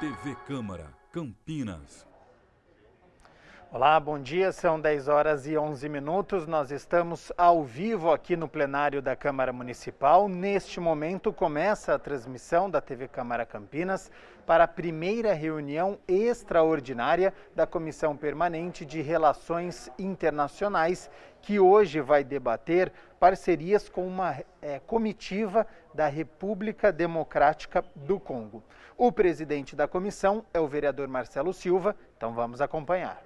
TV Câmara, Campinas. Olá, bom dia, são 10 horas e 11 minutos, nós estamos ao vivo aqui no plenário da Câmara Municipal. Neste momento começa a transmissão da TV Câmara Campinas para a primeira reunião extraordinária da Comissão Permanente de Relações Internacionais, que hoje vai debater parcerias com uma comitiva da República Democrática do Congo. O presidente da comissão é o vereador Marcelo Silva, então vamos acompanhar.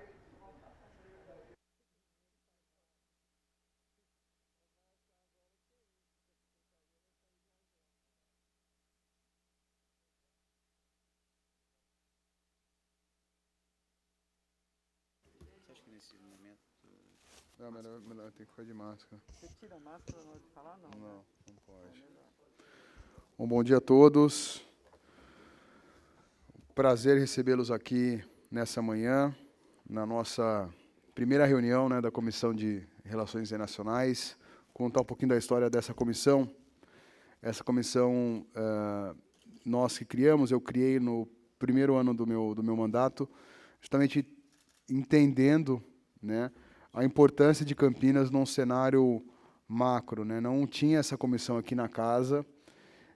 Não, melhor tem que ficar de máscara. Você tira a máscara na hora de falar? Não, não pode. Bom dia a todos. Prazer recebê-los aqui nessa manhã, na nossa primeira reunião, né, da Comissão de Relações Internacionais. Contar um pouquinho da história dessa comissão. Essa comissão, nós que criamos, eu criei no primeiro ano do meu mandato, justamente entendendo, né, a importância de Campinas num cenário macro, né? Não tinha essa comissão aqui na casa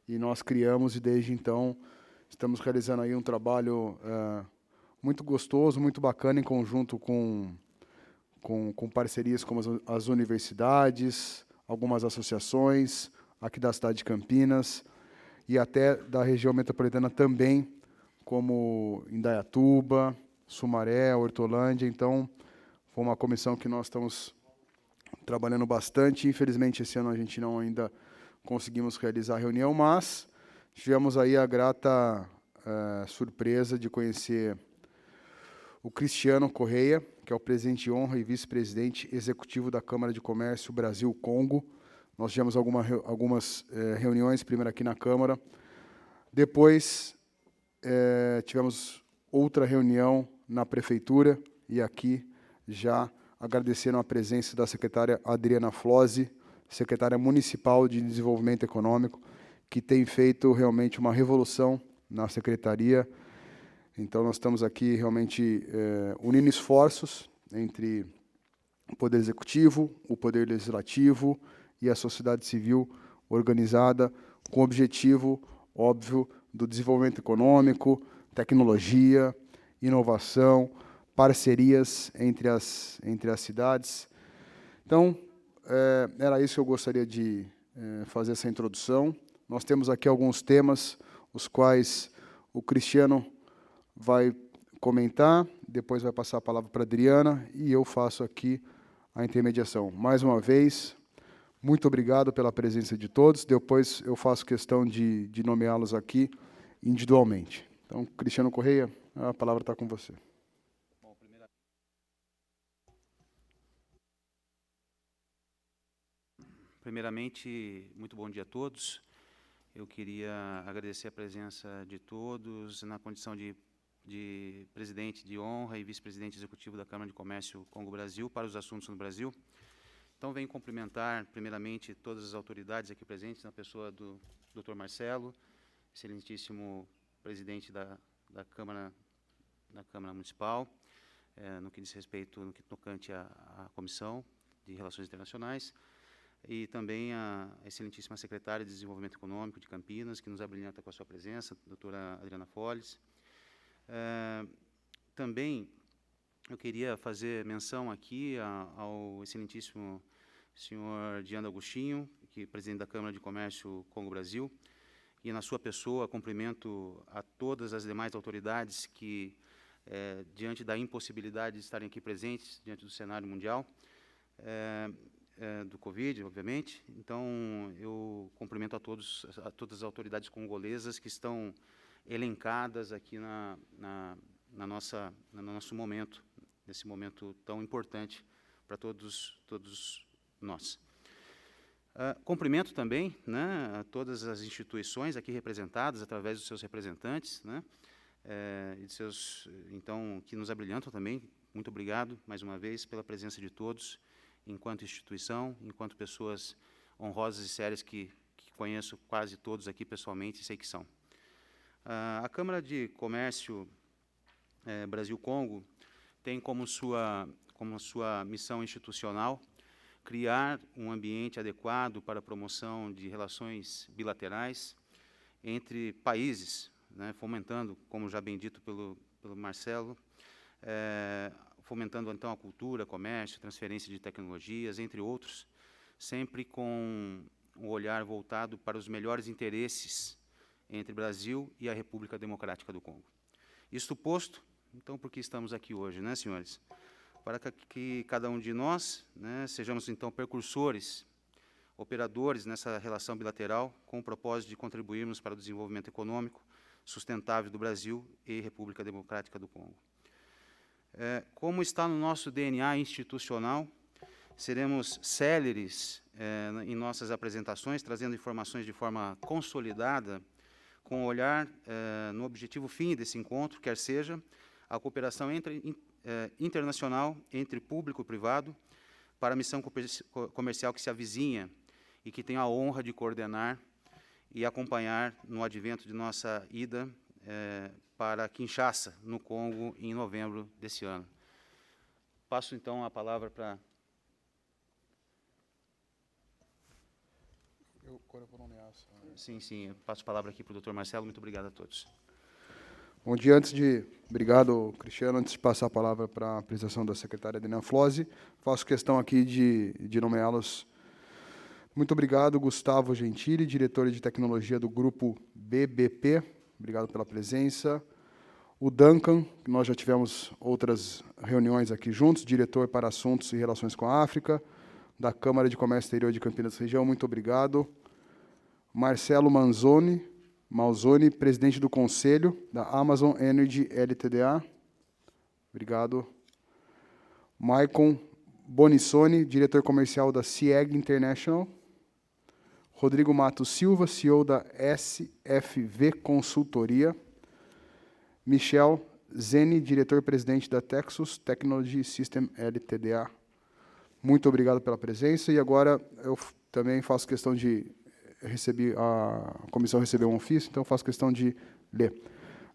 e nós criamos, e desde então estamos realizando aí um trabalho muito gostoso, muito bacana, em conjunto com parcerias como as universidades, algumas associações aqui da cidade de Campinas e até da região metropolitana também, como Indaiatuba, Sumaré, Hortolândia. Então, foi uma comissão que nós estamos trabalhando bastante. Infelizmente, esse ano a gente não ainda conseguimos realizar a reunião, mas tivemos aí a grata surpresa de conhecer o Cristiano Correia, que é o presidente de honra e vice-presidente executivo da Câmara de Comércio Brasil-Congo. Nós tivemos algumas reuniões, primeiro aqui na Câmara. Depois, tivemos outra reunião na Prefeitura e aqui, já agradecendo a presença da secretária Adriana Flose, secretária municipal de Desenvolvimento Econômico, que tem feito realmente uma revolução na secretaria. Então, nós estamos aqui realmente unindo esforços entre o Poder Executivo, o Poder Legislativo e a sociedade civil organizada, com o objetivo, óbvio, do desenvolvimento econômico, tecnologia, inovação, parcerias entre as cidades. Então, era isso que eu gostaria de fazer essa introdução. Nós temos aqui alguns temas, os quais o Cristiano vai comentar, depois vai passar a palavra para a Adriana, e eu faço aqui a intermediação. Mais uma vez, muito obrigado pela presença de todos. Depois eu faço questão de nomeá-los aqui individualmente. Então, Cristiano Correia, a palavra está com você. Primeiramente, muito bom dia a todos. Eu queria agradecer a presença de todos na condição de presidente de honra e vice-presidente executivo da Câmara de Comércio Congo-Brasil para os assuntos no Brasil. Então, venho cumprimentar, primeiramente, todas as autoridades aqui presentes, na pessoa do Dr. Marcelo, excelentíssimo presidente da Câmara Municipal, no que diz respeito, no que tocante à Comissão de Relações Internacionais, e também a excelentíssima secretária de Desenvolvimento Econômico de Campinas, que nos abrilhanta com a sua presença, a doutora Adriana Foles. Também eu queria fazer menção aqui ao excelentíssimo senhor Diano Agostinho, que é presidente da Câmara de Comércio Congo-Brasil, e na sua pessoa cumprimento a todas as demais autoridades que, diante da impossibilidade de estarem aqui presentes, diante do cenário mundial, do Covid, obviamente. Então, eu cumprimento a todas as autoridades congolesas que estão elencadas aqui no nosso momento, nesse momento tão importante para todos nós. Cumprimento também, né, a todas as instituições aqui representadas, através dos seus representantes, né, e de seus, então, que nos abrilhantam também. Muito obrigado, mais uma vez, pela presença de todos, enquanto instituição, enquanto pessoas honrosas e sérias que conheço quase todos aqui pessoalmente e sei que são. A Câmara de Comércio Brasil-Congo tem como sua missão institucional criar um ambiente adequado para a promoção de relações bilaterais entre países, né, fomentando, como já bem dito pelo Marcelo, fomentando então a cultura, comércio, transferência de tecnologias, entre outros, sempre com um olhar voltado para os melhores interesses entre Brasil e a República Democrática do Congo. Isto posto, então, por que estamos aqui hoje, né, senhores? Para que cada um de nós, né, sejamos, então, precursores, operadores nessa relação bilateral, com o propósito de contribuirmos para o desenvolvimento econômico sustentável do Brasil e República Democrática do Congo. Como está no nosso DNA institucional, seremos céleres em nossas apresentações, trazendo informações de forma consolidada, com olhar no objetivo fim desse encontro, quer seja a cooperação internacional entre público e privado para a missão comercial que se avizinha e que tenho a honra de coordenar e acompanhar no advento de nossa ida para Kinshasa, no Congo, em novembro desse ano. Passo, então, a palavra para... Sim, eu passo a palavra aqui para o Dr. Marcelo. Muito obrigado a todos. Bom dia. Obrigado, Cristiano. Antes de passar a palavra para a apresentação da secretária Adriana Flose, faço questão aqui de nomeá-los. Muito obrigado, Gustavo Gentili, diretor de tecnologia do Grupo BBP. Obrigado pela presença. O Duncan, que nós já tivemos outras reuniões aqui juntos, diretor para assuntos e relações com a África, da Câmara de Comércio Exterior de Campinas Região. Muito obrigado. Marcelo Malzoni, presidente do Conselho da Amazon Energy LTDA. Obrigado. Maicon Bonissoni, diretor comercial da CIEG International. Rodrigo Matos Silva, CEO da SFV Consultoria. Michel Zeni, diretor-presidente da Texas Technology System LTDA. Muito obrigado pela presença. E agora eu também faço questão de... a comissão recebeu um ofício, então faço questão de ler.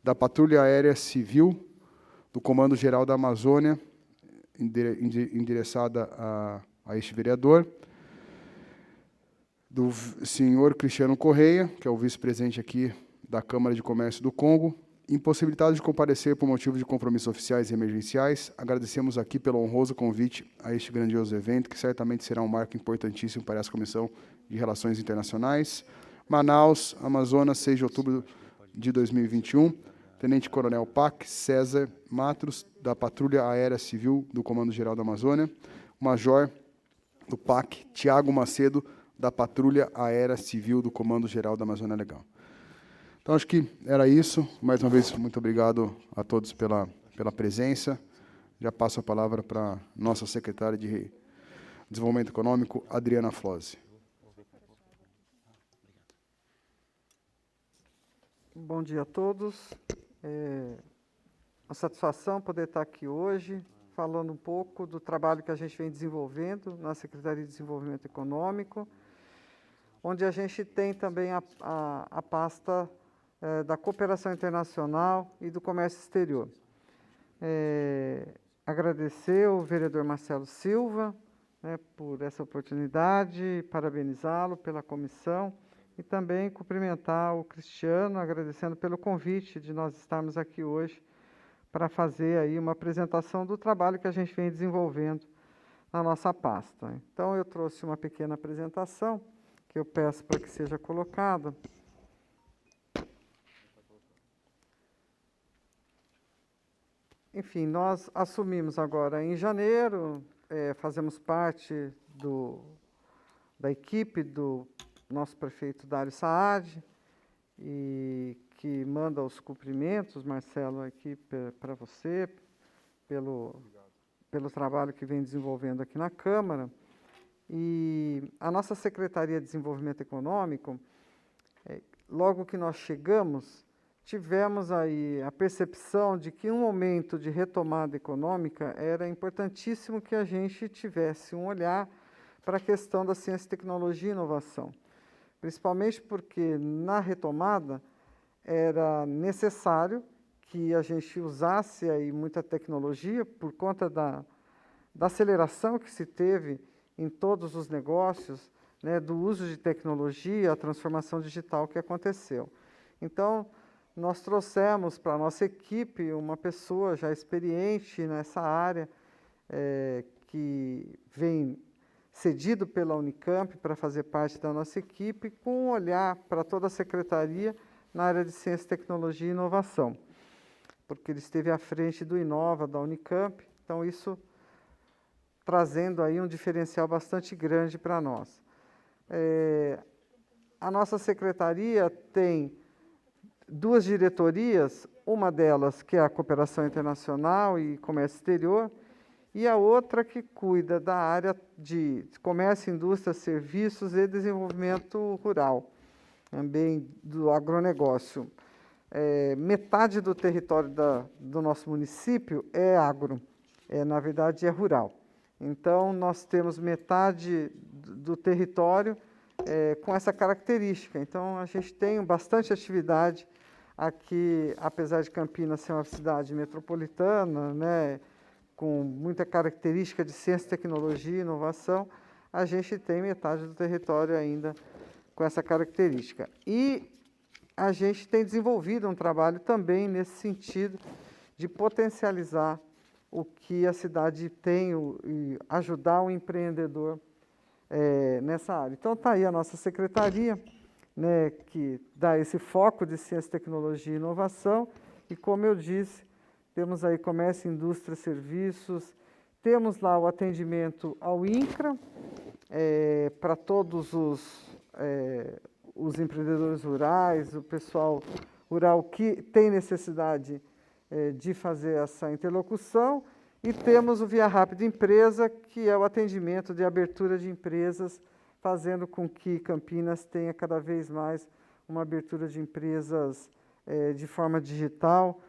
Da Patrulha Aérea Civil, do Comando Geral da Amazônia, endereçada a este vereador. Do senhor Cristiano Correia, que é o vice-presidente aqui da Câmara de Comércio do Congo, impossibilitado de comparecer por motivos de compromissos oficiais e emergenciais, agradecemos aqui pelo honroso convite a este grandioso evento, que certamente será um marco importantíssimo para essa Comissão de Relações Internacionais. Manaus, Amazonas, 6 de outubro de 2021, Tenente Coronel PAC César Matros, da Patrulha Aérea Civil do Comando Geral da Amazônia, Major do PAC Tiago Macedo, da Patrulha Aérea Civil do Comando Geral da Amazônia Legal. Então, acho que era isso. Mais uma vez, muito obrigado a todos pela presença. Já passo a palavra para a nossa secretária de Desenvolvimento Econômico, Adriana Flose. Bom dia a todos. Uma satisfação poder estar aqui hoje, falando um pouco do trabalho que a gente vem desenvolvendo na Secretaria de Desenvolvimento Econômico, onde a gente tem também a pasta da Cooperação Internacional e do Comércio Exterior. Agradecer ao vereador Marcelo Silva, né, por essa oportunidade, parabenizá-lo pela comissão e também cumprimentar o Cristiano, agradecendo pelo convite de nós estarmos aqui hoje para fazer aí uma apresentação do trabalho que a gente vem desenvolvendo na nossa pasta. Então, eu trouxe uma pequena apresentação que eu peço para que seja colocada. Enfim, nós assumimos agora em janeiro, fazemos parte da equipe do nosso prefeito Dário Saad, e que manda os cumprimentos, Marcelo, aqui para você, pelo trabalho que vem desenvolvendo aqui na Câmara. E a nossa Secretaria de Desenvolvimento Econômico, logo que nós chegamos, tivemos aí a percepção de que em um momento de retomada econômica era importantíssimo que a gente tivesse um olhar para a questão da ciência, tecnologia e inovação. Principalmente porque, na retomada, era necessário que a gente usasse aí muita tecnologia por conta da aceleração que se teve em todos os negócios, né, do uso de tecnologia, a transformação digital que aconteceu. Então, nós trouxemos para a nossa equipe uma pessoa já experiente nessa área, que vem cedido pela Unicamp para fazer parte da nossa equipe, com um olhar para toda a secretaria na área de Ciência, Tecnologia e Inovação, porque ele esteve à frente do Inova, da Unicamp, então isso trazendo aí um diferencial bastante grande para nós. A nossa secretaria tem 2 diretorias, uma delas que é a Cooperação Internacional e Comércio Exterior, e a outra que cuida da área de comércio, indústria, serviços e desenvolvimento rural, também do agronegócio. Metade do território do nosso município é agro, na verdade é rural. Então, nós temos metade do território com essa característica. Então, a gente tem bastante atividade aqui, apesar de Campinas ser uma cidade metropolitana, né, com muita característica de ciência, tecnologia e inovação, a gente tem metade do território ainda com essa característica. E a gente tem desenvolvido um trabalho também nesse sentido de potencializar o que a cidade tem e ajudar o empreendedor nessa área. Então, está aí a nossa secretaria, né, que dá esse foco de ciência, tecnologia e inovação, e como eu disse, temos aí comércio, indústria, serviços, temos lá o atendimento ao INCRA, para todos os empreendedores rurais, o pessoal rural que tem necessidade de fazer essa interlocução, e temos o Via Rápida Empresa, que é o atendimento de abertura de empresas, fazendo com que Campinas tenha cada vez mais uma abertura de empresas de forma digital,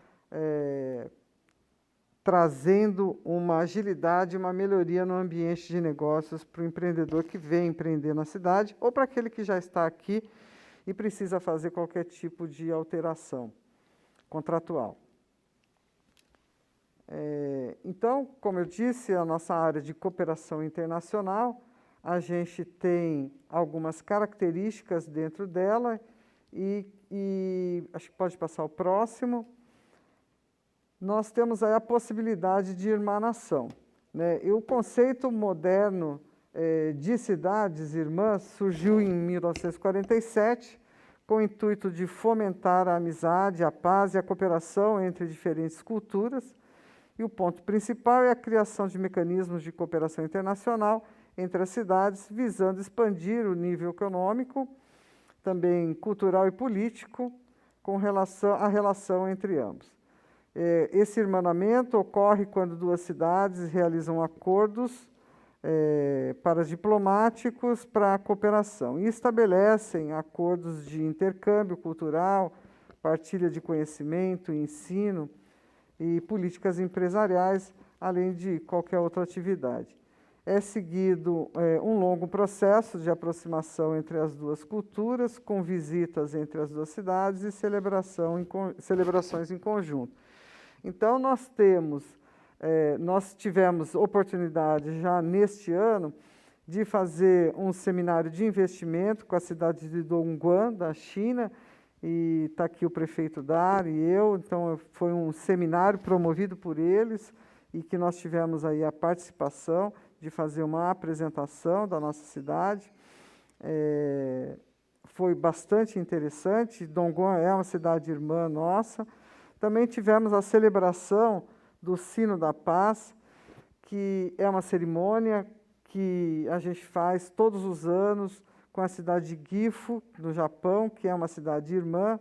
trazendo uma agilidade e uma melhoria no ambiente de negócios para o empreendedor que vem empreender na cidade, ou para aquele que já está aqui e precisa fazer qualquer tipo de alteração contratual. Então, como eu disse, a nossa área de cooperação internacional, a gente tem algumas características dentro dela e acho que pode passar o próximo. Nós temos aí a possibilidade de irmanação, né? E o conceito moderno de cidades irmãs surgiu em 1947, com o intuito de fomentar a amizade, a paz e a cooperação entre diferentes culturas. E o ponto principal é a criação de mecanismos de cooperação internacional entre as cidades, visando expandir o nível econômico, também cultural e político, com a relação entre ambos. Esse irmanamento ocorre quando 2 cidades realizam acordos diplomáticos para a cooperação e estabelecem acordos de intercâmbio cultural, partilha de conhecimento, ensino e políticas empresariais, além de qualquer outra atividade. É seguido um longo processo de aproximação entre as 2 culturas, com visitas entre as 2 cidades e celebrações em conjunto. Então, nós tivemos oportunidade já neste ano de fazer um seminário de investimento com a cidade de Dongguan, da China, e está aqui o prefeito Dar e eu, então foi um seminário promovido por eles e que nós tivemos aí a participação de fazer uma apresentação da nossa cidade. Foi bastante interessante. Dongguan é uma cidade irmã nossa. Também tivemos a celebração do Sino da Paz, que é uma cerimônia que a gente faz todos os anos com a cidade de Gifu, no Japão, que é uma cidade irmã.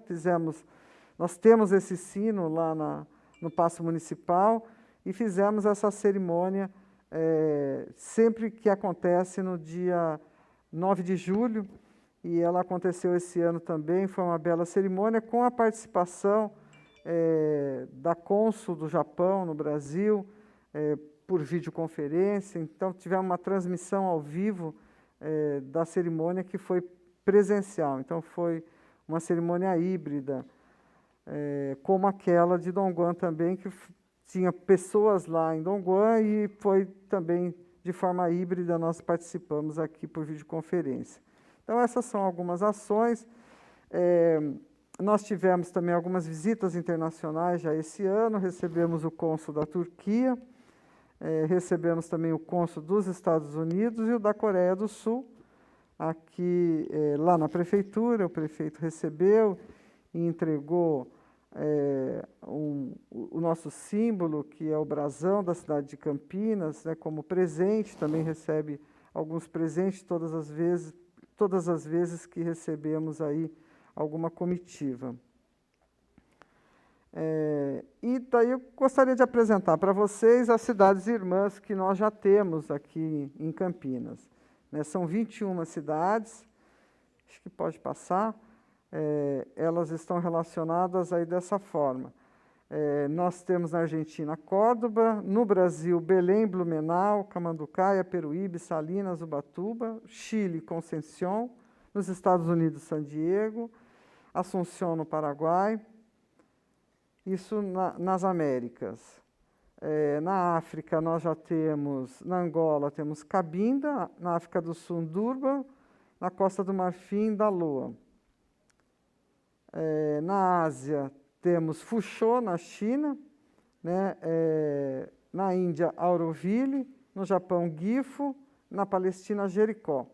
Nós temos esse sino lá no Paço Municipal e fizemos essa cerimônia sempre que acontece no dia 9 de julho, e ela aconteceu esse ano também. Foi uma bela cerimônia com a participação da cônsul do Japão no Brasil, por videoconferência. Então, tivemos uma transmissão ao vivo da cerimônia que foi presencial. Então, foi uma cerimônia híbrida. como aquela de Dongguan também, que tinha pessoas lá em Dongguan e foi também de forma híbrida, nós participamos aqui por videoconferência. Então, essas são algumas ações. Nós tivemos também algumas visitas internacionais já esse ano, recebemos o cônsul da Turquia, recebemos também o cônsul dos Estados Unidos e o da Coreia do Sul, aqui lá na prefeitura. O prefeito recebeu e entregou o nosso símbolo, que é o brasão da cidade de Campinas, né, como presente. Também recebe alguns presentes todas as vezes que recebemos aí alguma comitiva. E daí eu gostaria de apresentar para vocês as cidades irmãs que nós já temos aqui em Campinas. São 21 cidades, acho que pode passar. Elas estão relacionadas aí dessa forma. Nós temos na Argentina Córdoba, no Brasil Belém, Blumenau, Camanducaia, Peruíbe, Salinas, Ubatuba, Chile, Concepción, nos Estados Unidos, San Diego, Assunção, no Paraguai, isso nas Américas. Na África, nós já temos, na Angola, temos Cabinda, na África do Sul, Durban, na Costa do Marfim, Daloa. Na Ásia, temos Fuzhou, na China, né? Na Índia, Auroville, no Japão, Gifu, na Palestina, Jericó.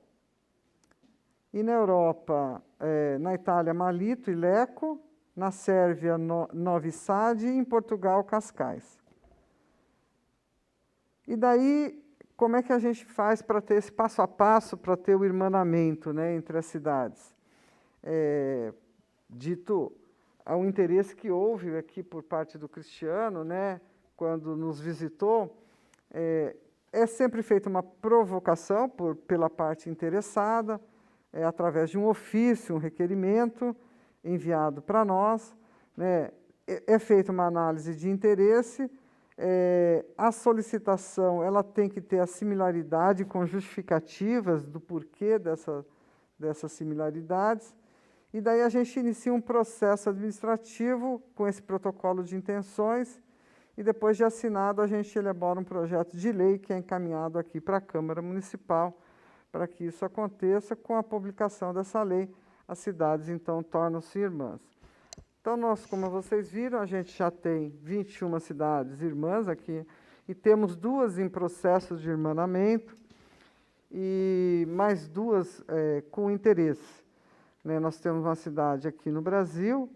E na Europa, na Itália, Malito e Lecco, na Sérvia, Novi Sad e em Portugal, Cascais. E daí, como é que a gente faz para ter esse passo a passo, para ter o irmanamento, né, entre as cidades? Dito ao interesse que houve aqui por parte do Cristiano, né, quando nos visitou, é sempre feita uma provocação pela parte interessada, através de um ofício, um requerimento enviado para nós, né, é feita uma análise de interesse. A solicitação ela tem que ter a similaridade com justificativas do porquê dessas similaridades, e daí a gente inicia um processo administrativo com esse protocolo de intenções, e depois de assinado a gente elabora um projeto de lei que é encaminhado aqui para a Câmara Municipal, para que isso aconteça. Com a publicação dessa lei, as cidades então tornam-se irmãs. Então, nós, como vocês viram, a gente já tem 21 cidades irmãs aqui, e temos 2 em processo de irmanamento, e mais 2 com interesse. Né? Nós temos uma cidade aqui no Brasil,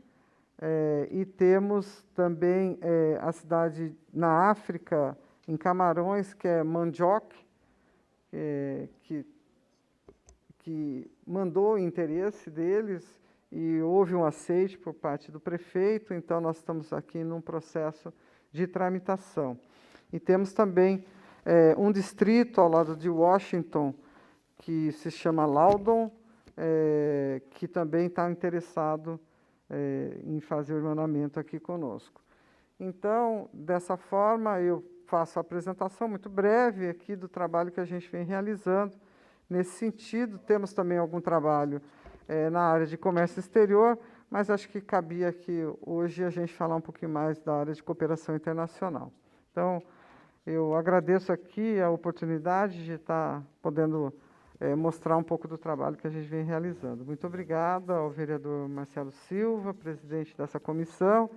e temos também a cidade na África, em Camarões, que é Mandioc, que mandou o interesse deles, e houve um aceite por parte do prefeito. Então, nós estamos aqui num processo de tramitação. E temos também um distrito ao lado de Washington, que se chama Loudoun, que também está interessado em fazer o irmanamento aqui conosco. Então, dessa forma, eu faço a apresentação muito breve aqui do trabalho que a gente vem realizando. Nesse sentido, temos também algum trabalho na área de comércio exterior, mas acho que cabia aqui hoje a gente falar um pouquinho mais da área de cooperação internacional. Então, eu agradeço aqui a oportunidade de estar podendo mostrar um pouco do trabalho que a gente vem realizando. Muito obrigada ao vereador Marcelo Silva, presidente dessa comissão,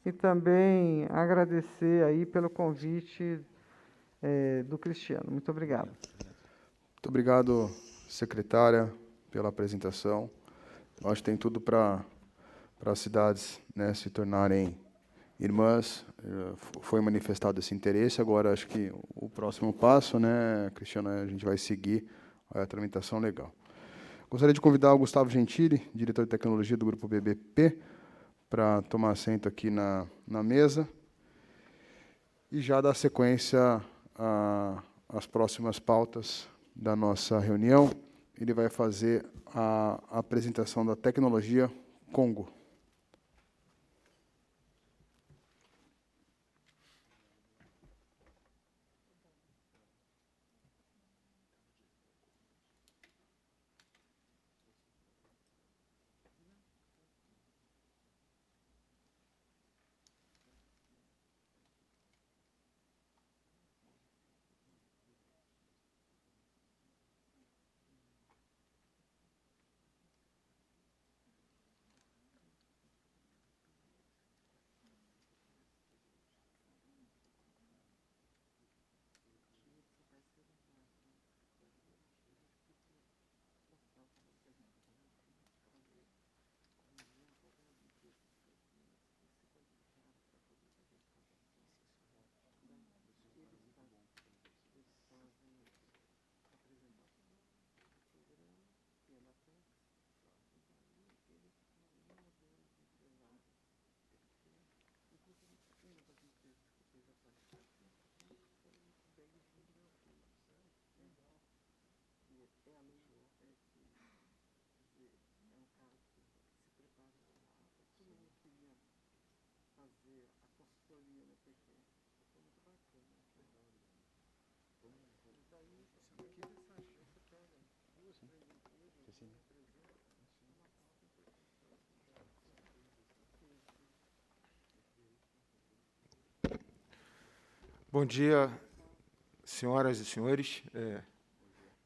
e também agradecer aí pelo convite do Cristiano. Muito obrigado. Muito obrigado, secretária, pela apresentação. Acho que tem tudo para as cidades, né, se tornarem irmãs. Foi manifestado esse interesse. Agora, acho que o próximo passo, né, Cristiano, a gente vai seguir a tramitação legal. Gostaria de convidar o Gustavo Gentili, diretor de tecnologia do Grupo BBP, para tomar assento aqui na mesa e já dar sequência às próximas pautas da nossa reunião. Ele vai fazer a apresentação da tecnologia Congo. Bom dia, senhoras e senhores,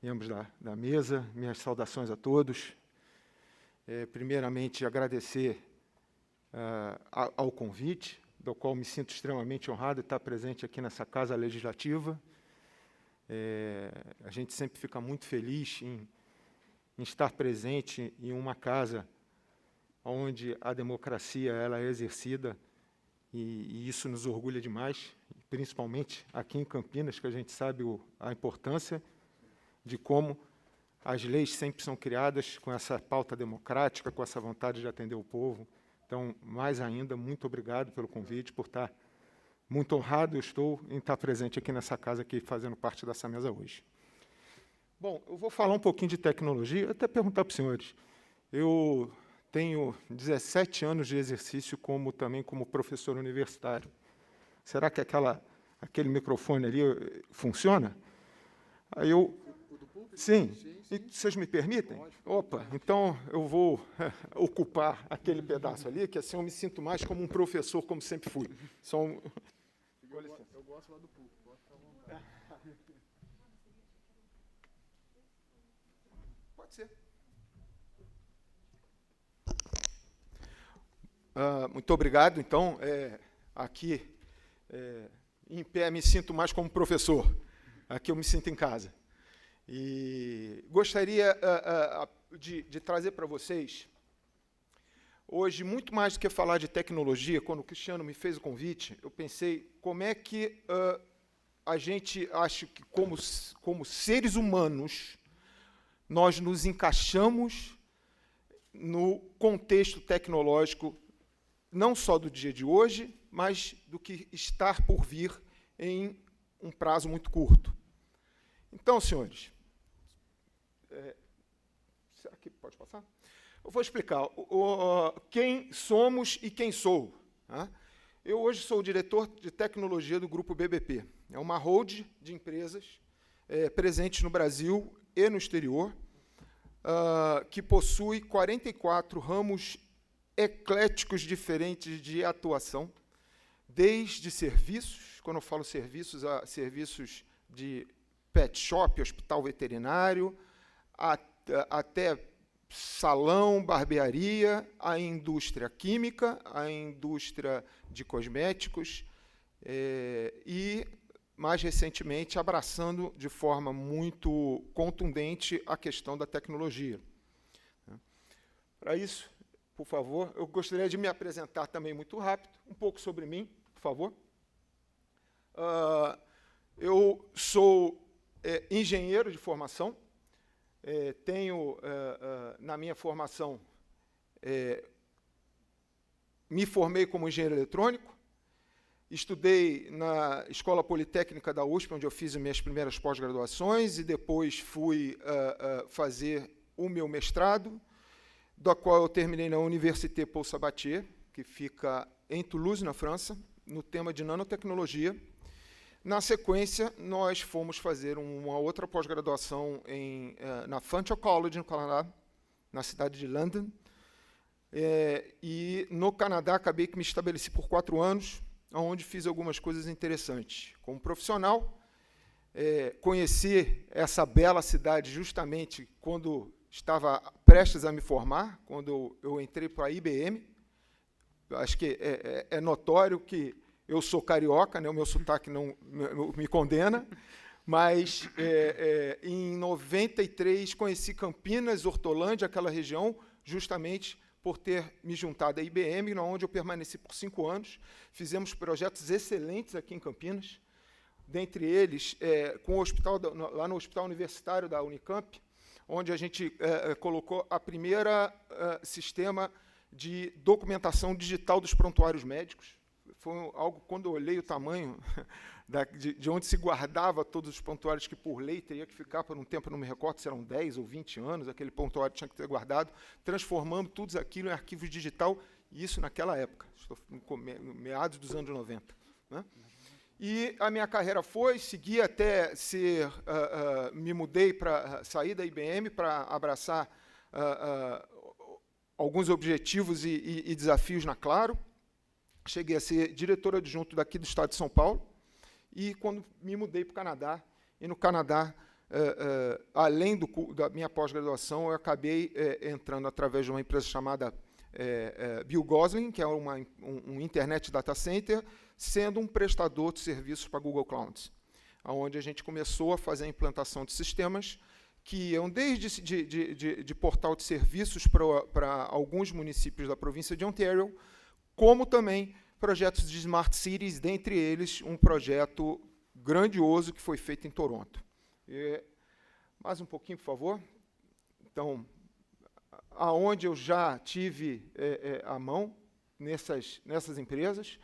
membros da mesa, minhas saudações a todos. Primeiramente, agradecer ao convite, do qual me sinto extremamente honrado de estar presente aqui nessa Casa Legislativa. A gente sempre fica muito feliz em estar presente em uma casa onde a democracia ela é exercida, e isso nos orgulha demais, principalmente aqui em Campinas, que a gente sabe a importância de como as leis sempre são criadas com essa pauta democrática, com essa vontade de atender o povo. Então, mais ainda, muito obrigado pelo convite, por estar muito honrado eu estou em estar presente aqui nessa casa, aqui, fazendo parte dessa mesa hoje. Bom, eu vou falar um pouquinho de tecnologia, até perguntar para os senhores. Eu tenho 17 anos de exercício também como professor universitário. Será que aquele microfone ali funciona? Aí eu... Sim. E vocês me permitem? Opa, então eu vou ocupar aquele pedaço ali, que assim eu me sinto mais como um professor, como sempre fui. Eu gosto lá do público. Pode ser. Muito obrigado. Então, aqui, em pé, me sinto mais como professor. Aqui eu me sinto em casa. E gostaria de trazer para vocês, hoje, muito mais do que falar de tecnologia. Quando o Cristiano me fez o convite, eu pensei como é que a gente acha que, como seres humanos, nós nos encaixamos no contexto tecnológico, não só do dia de hoje, mas do que está por vir em um prazo muito curto. Então, senhores, será que pode passar? Eu vou explicar quem somos e quem sou. Tá? Eu hoje sou o diretor de tecnologia do Grupo BBP. É uma holding de empresas presentes no Brasil e no exterior, que possui 44 ramos ecléticos diferentes de atuação, desde serviços, quando eu falo serviços, serviços de pet shop, hospital veterinário, até salão, barbearia, a indústria química, a indústria de cosméticos e, mais recentemente, abraçando de forma muito contundente a questão da tecnologia. Para isso, por favor, eu gostaria de me apresentar também muito rápido, um pouco sobre mim, por favor. Eu sou engenheiro de formação, tenho, na minha formação, me formei como engenheiro eletrônico, estudei na Escola Politécnica da USP, onde eu fiz as minhas primeiras pós-graduações, e depois fui fazer o meu mestrado, da qual eu terminei na Université Paul Sabatier, que fica em Toulouse, na França, no tema de nanotecnologia. Na sequência, nós fomos fazer uma outra pós-graduação na Fanshawe College, no Canadá, na cidade de London. E no Canadá, acabei que me estabeleci por 4 anos, onde fiz algumas coisas interessantes. Como profissional, conheci essa bela cidade justamente quando estava prestes a me formar, quando eu entrei para a IBM. Acho que é notório que eu sou carioca, né? O meu sotaque não me condena, mas em 93 conheci Campinas, Hortolândia, aquela região, justamente por ter me juntado à IBM, onde eu permaneci por 5 anos. Fizemos projetos excelentes aqui em Campinas, dentre eles com o hospital, lá no Hospital Universitário da Unicamp, onde a gente colocou a primeira sistema de documentação digital dos prontuários médicos. Foi algo, quando eu olhei o tamanho de onde se guardava todos os prontuários, que por lei teria que ficar por um tempo, não me recordo se eram 10 ou 20 anos, aquele prontuário tinha que ter guardado, transformando tudo aquilo em arquivo digital, e isso naquela época, estou no meados dos anos 90. Né? E a minha carreira segui até ser, me mudei para sair da IBM para abraçar alguns objetivos e desafios na Claro. Cheguei a ser diretor adjunto daqui do estado de São Paulo, e quando me mudei para o Canadá, e no Canadá, além da minha pós-graduação, eu acabei entrando através de uma empresa chamada Bill Gosling, que é um Internet Data Center, sendo um prestador de serviços para Google Cloud, onde a gente começou a fazer a implantação de sistemas que iam desde de portal de serviços para alguns municípios da província de Ontario, como também projetos de Smart Cities, dentre eles um projeto grandioso que foi feito em Toronto. Mais um pouquinho, por favor. Então, aonde eu já tive a mão nessas empresas,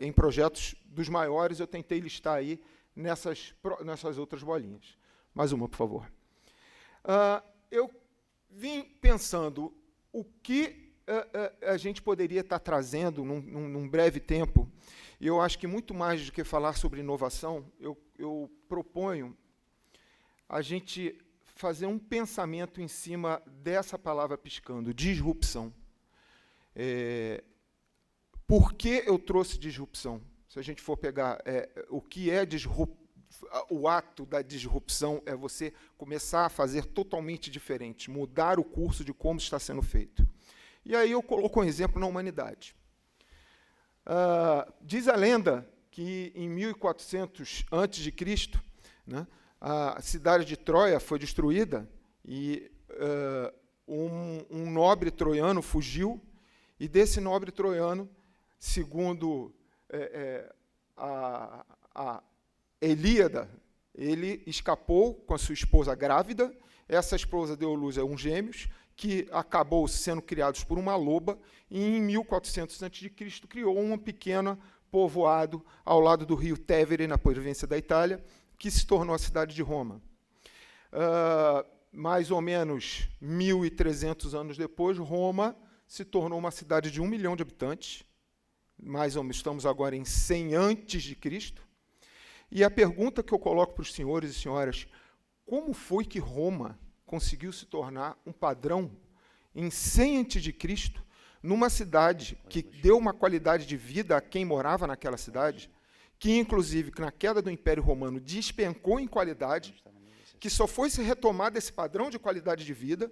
em projetos dos maiores, eu tentei listar aí nessas outras bolinhas. Mais uma, por favor. Eu vim pensando o que a gente poderia estar trazendo num breve tempo, e eu acho que muito mais do que falar sobre inovação, eu proponho a gente fazer um pensamento em cima dessa palavra piscando, disrupção. Por que eu trouxe disrupção? Se a gente for pegar o que é o ato da disrupção, é você começar a fazer totalmente diferente, mudar o curso de como está sendo feito. E aí eu coloco um exemplo na humanidade. Diz a lenda que em 1400 a.C., né, a cidade de Troia foi destruída e um nobre troiano fugiu, e desse nobre troiano, segundo a Ilíada, ele escapou com a sua esposa grávida. Essa esposa deu luz a gêmeos, que acabou sendo criados por uma loba, e em 1400 a.C. criou um pequeno povoado ao lado do rio Tevere, na província da Itália, que se tornou a cidade de Roma. Mais ou menos 1.300 anos depois, Roma se tornou uma cidade de 1 milhão de habitantes, mais ou menos, estamos agora em 100 a.C., e a pergunta que eu coloco para os senhores e senhoras: como foi que Roma conseguiu se tornar um padrão em 100 a.C., numa cidade que deu uma qualidade de vida a quem morava naquela cidade, que, inclusive, na queda do Império Romano, despencou em qualidade, que só foi se retomar desse padrão de qualidade de vida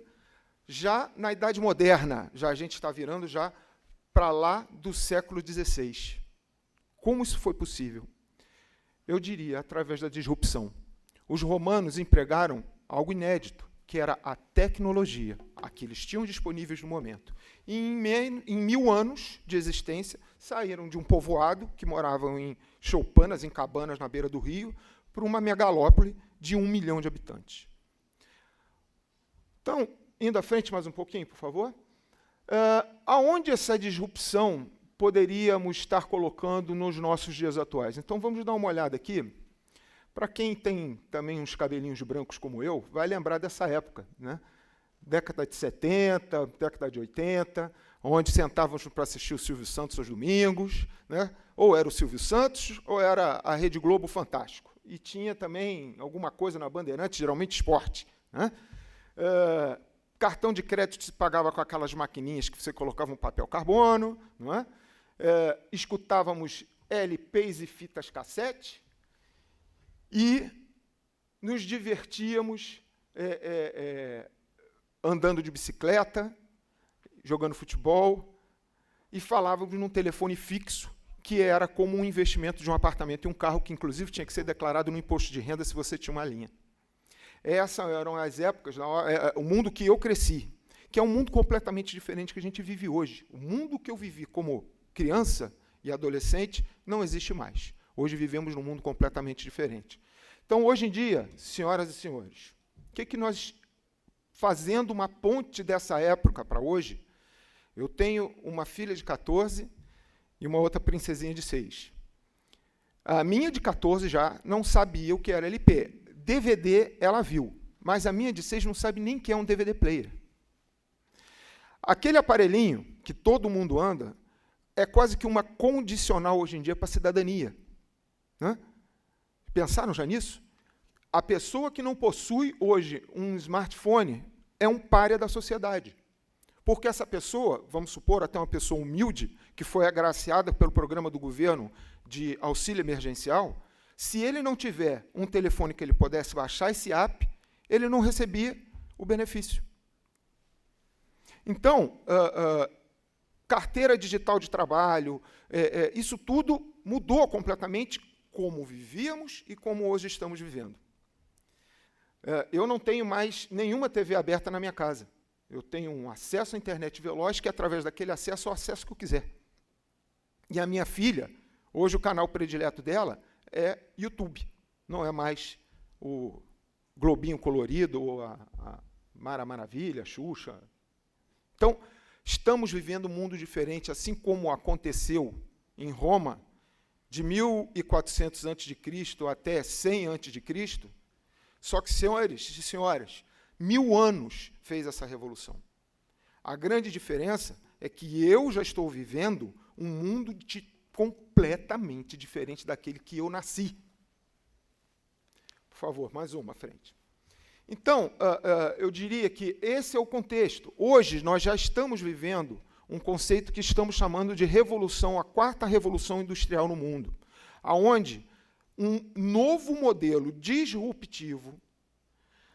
já na Idade Moderna, já a gente está virando já para lá do século XVI. Como isso foi possível? Eu diria, através da disrupção. Os romanos empregaram algo inédito, que era a tecnologia, a que eles tinham disponíveis no momento. E em 1000 anos de existência, saíram de um povoado, que moravam em choupanas, em cabanas na beira do rio, para uma megalópole de 1 milhão de habitantes. Então, indo à frente mais um pouquinho, por favor. Aonde essa disrupção poderíamos estar colocando nos nossos dias atuais? Então, vamos dar uma olhada aqui. Para quem tem também uns cabelinhos brancos como eu, vai lembrar dessa época, né? Década de 70, década de 80, onde sentávamos para assistir o Silvio Santos aos domingos, né? Ou era o Silvio Santos, ou era a Rede Globo Fantástico. E tinha também alguma coisa na Bandeirantes, geralmente esporte, né? Cartão de crédito se pagava com aquelas maquininhas que você colocava um papel carbono, não é? Escutávamos LPs e fitas cassete, e nos divertíamos andando de bicicleta, jogando futebol, e falávamos num telefone fixo, que era como um investimento de um apartamento e um carro, que inclusive tinha que ser declarado no imposto de renda se você tinha uma linha. Essas eram as épocas, o mundo que eu cresci, que é um mundo completamente diferente que a gente vive hoje. O mundo que eu vivi como criança e adolescente não existe mais. Hoje vivemos num mundo completamente diferente. Então, hoje em dia, senhoras e senhores, o que nós, fazendo uma ponte dessa época para hoje, eu tenho uma filha de 14 e uma outra princesinha de 6. A minha de 14 já não sabia o que era LP. DVD ela viu, mas a minha de 6 não sabe nem o que é um DVD player. Aquele aparelhinho que todo mundo anda é quase que uma condicional hoje em dia para a cidadania. Né? Pensaram já nisso? A pessoa que não possui hoje um smartphone é um pária da sociedade. Porque essa pessoa, vamos supor, até uma pessoa humilde, que foi agraciada pelo programa do governo de auxílio emergencial, se ele não tiver um telefone que ele pudesse baixar esse app, ele não recebia o benefício. Então, carteira digital de trabalho, isso tudo mudou completamente como vivíamos e como hoje estamos vivendo. Eu não tenho mais nenhuma TV aberta na minha casa. Eu tenho um acesso à internet veloz, que através daquele acesso eu acesso o que eu quiser. E a minha filha, hoje o canal predileto dela é YouTube. Não é mais o Globinho Colorido ou a Mara Maravilha, Xuxa. Então, estamos vivendo um mundo diferente, assim como aconteceu em Roma, de 1400 a.C. até 100 a.C., só que, senhores e senhoras, 1000 anos fez essa revolução. A grande diferença é que eu já estou vivendo um mundo completamente diferente daquele que eu nasci. Por favor, mais uma à frente. Então, eu diria que esse é o contexto. Hoje, nós já estamos vivendo um conceito que estamos chamando de revolução, a quarta revolução industrial no mundo, aonde um novo modelo disruptivo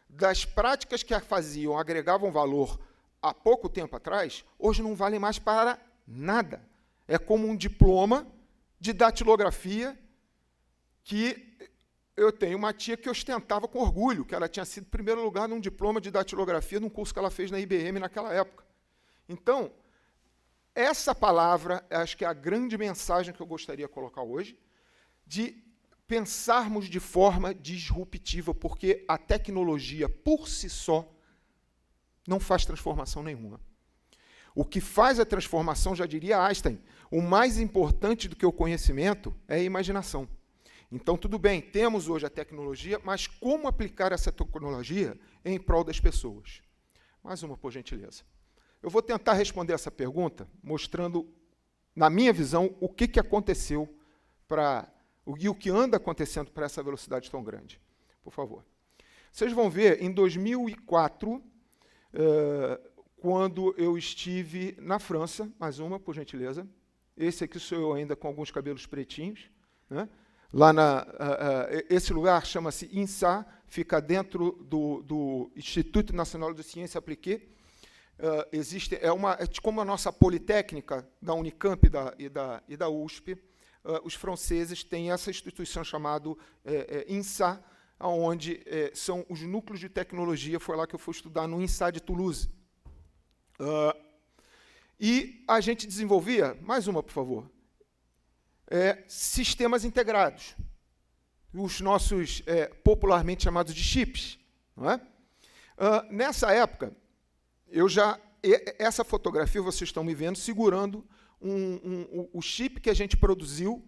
das práticas que agregavam valor há pouco tempo atrás, hoje não valem mais para nada. É como um diploma de datilografia que eu tenho uma tia que ostentava com orgulho, que ela tinha sido primeiro lugar num diploma de datilografia num curso que ela fez na IBM naquela época. Então, essa palavra, acho que é a grande mensagem que eu gostaria de colocar hoje, de pensarmos de forma disruptiva, porque a tecnologia, por si só, não faz transformação nenhuma. O que faz a transformação, já diria Einstein, o mais importante do que o conhecimento é a imaginação. Então, tudo bem, temos hoje a tecnologia, mas como aplicar essa tecnologia em prol das pessoas? Mais uma, por gentileza. Eu vou tentar responder essa pergunta mostrando, na minha visão, o que aconteceu e o que anda acontecendo para essa velocidade tão grande. Por favor. Vocês vão ver, em 2004, quando eu estive na França, mais uma, por gentileza. Esse aqui sou eu ainda com alguns cabelos pretinhos. Né? Lá esse lugar chama-se INSA, fica dentro do Instituto Nacional de Ciência Apliquée. É como a nossa Politécnica, da Unicamp e da USP, os franceses têm essa instituição chamada INSA, onde são os núcleos de tecnologia. Foi lá que eu fui estudar, no INSA de Toulouse. E a gente desenvolvia, mais uma, por favor, sistemas integrados, os nossos popularmente chamados de chips. Não é? Nessa época, essa fotografia vocês estão me vendo segurando o chip que a gente produziu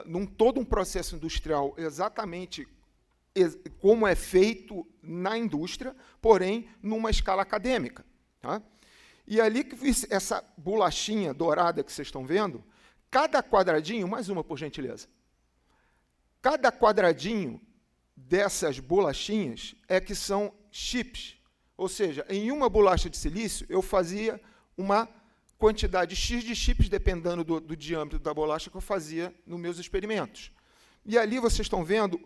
num todo um processo industrial exatamente como é feito na indústria, porém numa escala acadêmica. Tá? E ali, essa bolachinha dourada que vocês estão vendo, cada quadradinho, mais uma, por gentileza, cada quadradinho dessas bolachinhas que são chips. Ou seja, em uma bolacha de silício, eu fazia uma quantidade X de chips, dependendo do diâmetro da bolacha que eu fazia nos meus experimentos. E ali vocês estão vendo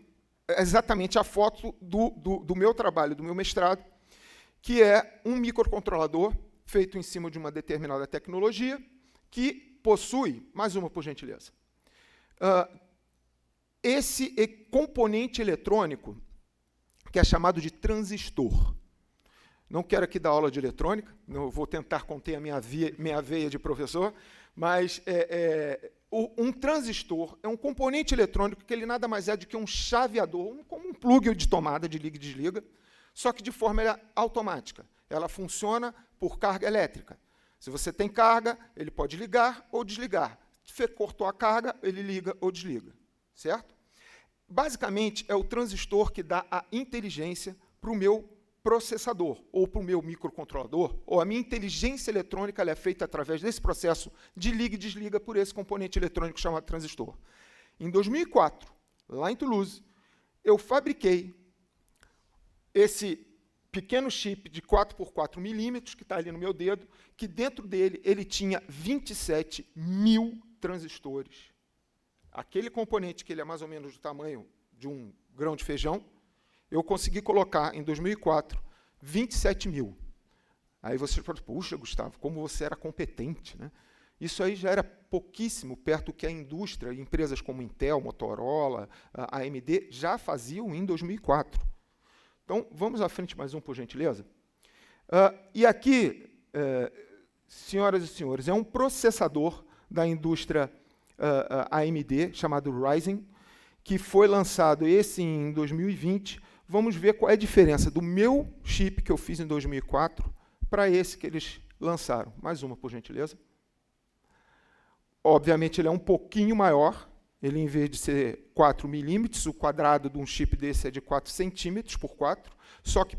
exatamente a foto do meu trabalho, do meu mestrado, que é um microcontrolador feito em cima de uma determinada tecnologia, que possui, mais uma, por gentileza, esse componente eletrônico, que é chamado de transistor. Não quero aqui dar aula de eletrônica, não vou tentar conter a minha veia de professor, mas um transistor é um componente eletrônico que ele nada mais é do que um chaveador, como um plug de tomada de liga e desliga, só que de forma automática. Ela funciona por carga elétrica. Se você tem carga, ele pode ligar ou desligar. Se cortou a carga, ele liga ou desliga. Certo? Basicamente, é o transistor que dá a inteligência para o meu processador, ou para o meu microcontrolador, ou a minha inteligência eletrônica ela é feita através desse processo de liga e desliga por esse componente eletrônico chamado transistor. Em 2004, lá em Toulouse, eu fabriquei esse pequeno chip de 4x4 milímetros, que está ali no meu dedo, que dentro dele ele tinha 27 mil transistores. Aquele componente, que ele é mais ou menos do tamanho de um grão de feijão, eu consegui colocar, em 2004, 27 mil. Aí você fala, puxa, Gustavo, como você era competente, né? Isso aí já era pouquíssimo perto do que a indústria, empresas como Intel, Motorola, a AMD, já faziam em 2004. Então, vamos à frente mais um, por gentileza. E aqui, senhoras e senhores, é um processador da indústria AMD, chamado Ryzen, que foi lançado esse em 2020. Vamos ver qual é a diferença do meu chip que eu fiz em 2004 para esse que eles lançaram. Mais uma, por gentileza. Obviamente, ele é um pouquinho maior. Ele, em vez de ser 4 milímetros, o quadrado de um chip desse é de 4 centímetros por 4. Só que,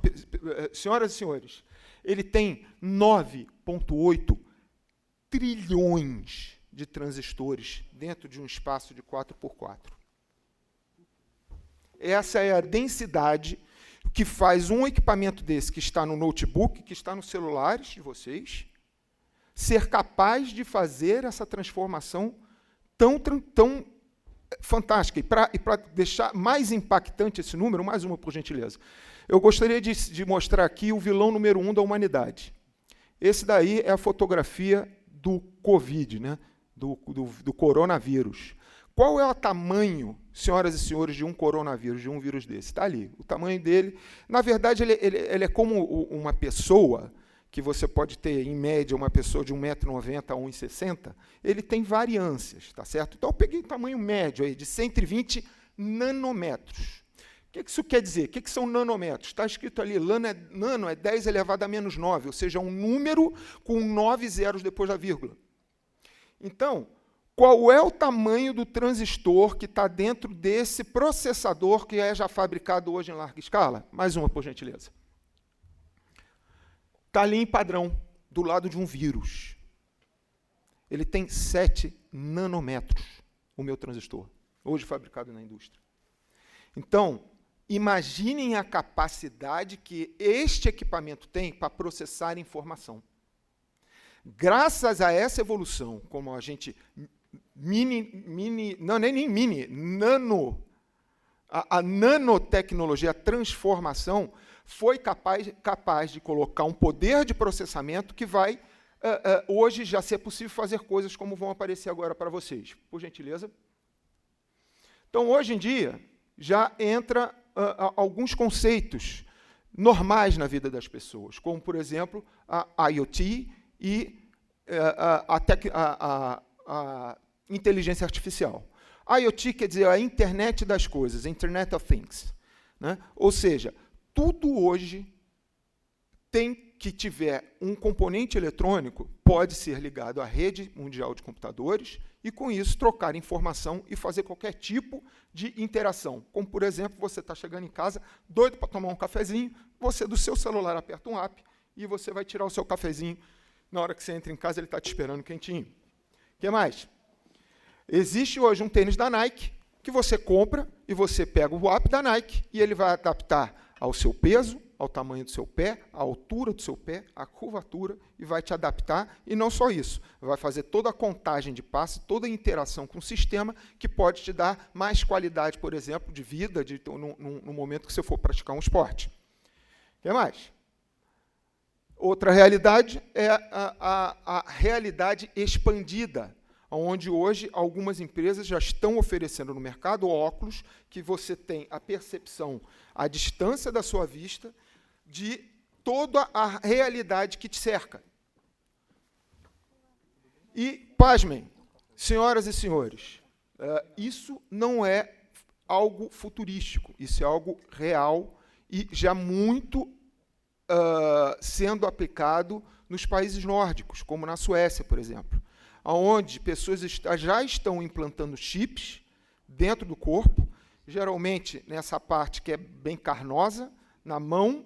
senhoras e senhores, ele tem 9,8 trilhões de transistores dentro de um espaço de 4 por 4. Essa é a densidade que faz um equipamento desse, que está no notebook, que está nos celulares de vocês, ser capaz de fazer essa transformação tão fantástica. E para deixar mais impactante esse número, mais uma, por gentileza, eu gostaria de mostrar aqui o vilão número 1 da humanidade. Esse daí é a fotografia do Covid, né? do coronavírus. Qual é o tamanho, senhoras e senhores, de um coronavírus, de um vírus desse? Está ali. O tamanho dele, na verdade, ele é como uma pessoa, que você pode ter, em média, uma pessoa de 1,90 m a 1,60 m, ele tem variâncias, tá certo? Então, eu peguei o tamanho médio aí, de 120 nanômetros. O que isso quer dizer? O que são nanômetros? Está escrito ali, nano é 10 elevado a menos 9, ou seja, um número com 9 zeros depois da vírgula. Então, qual é o tamanho do transistor que está dentro desse processador que é já fabricado hoje em larga escala? Mais uma, por gentileza. Está ali em padrão, do lado de um vírus. Ele tem 7 nanômetros, o meu transistor, hoje fabricado na indústria. Então, imaginem a capacidade que este equipamento tem para processar informação. Graças a essa evolução, como a gente... A nanotecnologia, a transformação, foi capaz de colocar um poder de processamento que vai, hoje, já ser possível fazer coisas como vão aparecer agora para vocês. Por gentileza. Então, hoje em dia, já entra alguns conceitos normais na vida das pessoas, como, por exemplo, a IoT e a inteligência artificial. A IoT quer dizer a internet das coisas, Internet of Things, né? Ou seja, tudo hoje que tiver um componente eletrônico pode ser ligado à rede mundial de computadores e, com isso, trocar informação e fazer qualquer tipo de interação. Como, por exemplo, você está chegando em casa, doido para tomar um cafezinho, você, do seu celular, aperta um app e você vai tirar o seu cafezinho. Na hora que você entra em casa, ele está te esperando quentinho. O que mais? Existe hoje um tênis da Nike que você compra e você pega o app da Nike e ele vai adaptar ao seu peso, ao tamanho do seu pé, à altura do seu pé, à curvatura, e vai te adaptar. E não só isso, vai fazer toda a contagem de passe, toda a interação com o sistema, que pode te dar mais qualidade, por exemplo, de vida no momento que você for praticar um esporte. O que mais? Outra realidade é a realidade expandida, onde hoje algumas empresas já estão oferecendo no mercado óculos que você tem a percepção à distância da sua vista de toda a realidade que te cerca. E, pasmem, senhoras e senhores, isso não é algo futurístico, isso é algo real e já muito sendo aplicado nos países nórdicos, como na Suécia, por exemplo, onde pessoas já estão implantando chips dentro do corpo, geralmente nessa parte que é bem carnosa, na mão,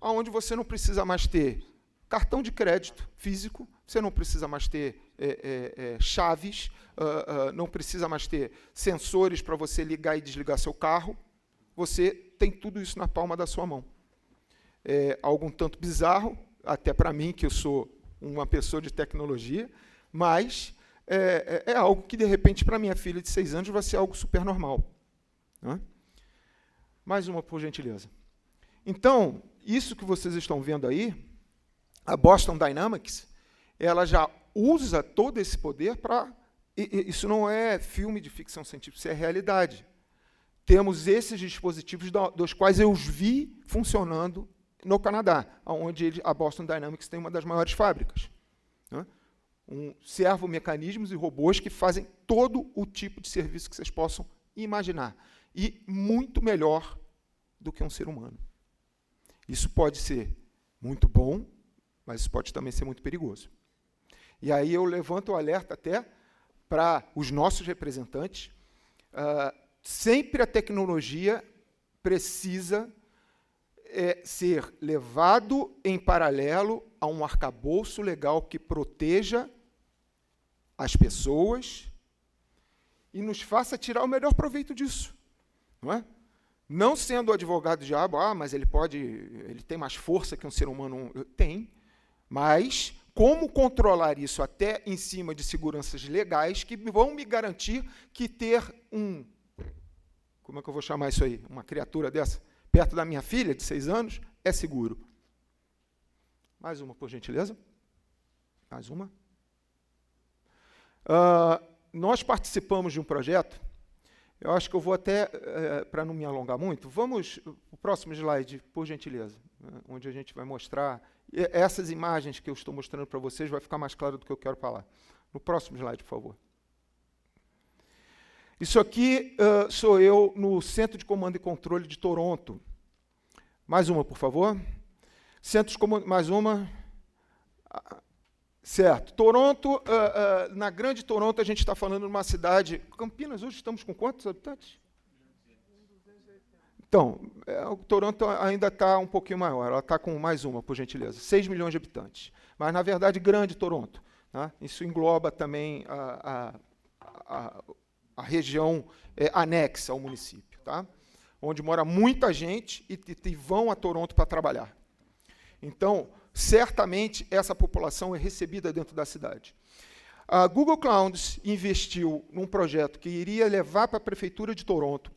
onde você não precisa mais ter cartão de crédito físico, você não precisa mais ter chaves, não precisa mais ter sensores para você ligar e desligar seu carro. Você tem tudo isso na palma da sua mão. É algo um tanto bizarro, até para mim, que eu sou uma pessoa de tecnologia, mas é algo que, de repente, para minha filha de 6 anos, vai ser algo super normal. Né? Mais uma, por gentileza. Então, isso que vocês estão vendo aí, a Boston Dynamics, ela já usa todo esse poder para... Isso não é filme de ficção científica, isso é realidade. Temos esses dispositivos dos quais eu os vi funcionando no Canadá, onde a Boston Dynamics tem uma das maiores fábricas. Né? Servomecanismos e robôs que fazem todo o tipo de serviço que vocês possam imaginar. E muito melhor do que um ser humano. Isso pode ser muito bom, mas isso pode também ser muito perigoso. E aí eu levanto o alerta até para os nossos representantes. Sempre a tecnologia precisa ser levado em paralelo a um arcabouço legal que proteja as pessoas e nos faça tirar o melhor proveito disso. Não é? Não sendo o advogado do diabo, mas ele tem mais força que um ser humano. Tem, mas como controlar isso até em cima de seguranças legais que vão me garantir que ter como é que eu vou chamar isso aí? Uma criatura dessa, perto da minha filha, de 6 anos, é seguro. Mais uma, por gentileza. Mais uma. Nós participamos de um projeto, eu acho que eu vou até, para não me alongar muito, vamos, o próximo slide, por gentileza, onde a gente vai mostrar, essas imagens que eu estou mostrando para vocês, vai ficar mais claro do que eu quero falar. No próximo slide, por favor. Isso aqui sou eu no Centro de Comando e Controle de Toronto. Mais uma, por favor. Centro de Comando, mais uma. Certo. Toronto, na Grande Toronto, a gente está falando de uma cidade... Campinas, hoje estamos com quantos habitantes? Então, Toronto ainda está um pouquinho maior, ela está com mais uma, por gentileza, 6 milhões de habitantes. Mas, na verdade, Grande Toronto. Tá? Isso engloba também a região anexa ao município, tá? Onde mora muita gente e vão a Toronto para trabalhar. Então, certamente, essa população é recebida dentro da cidade. A Google Cloud investiu num projeto que iria levar para a Prefeitura de Toronto,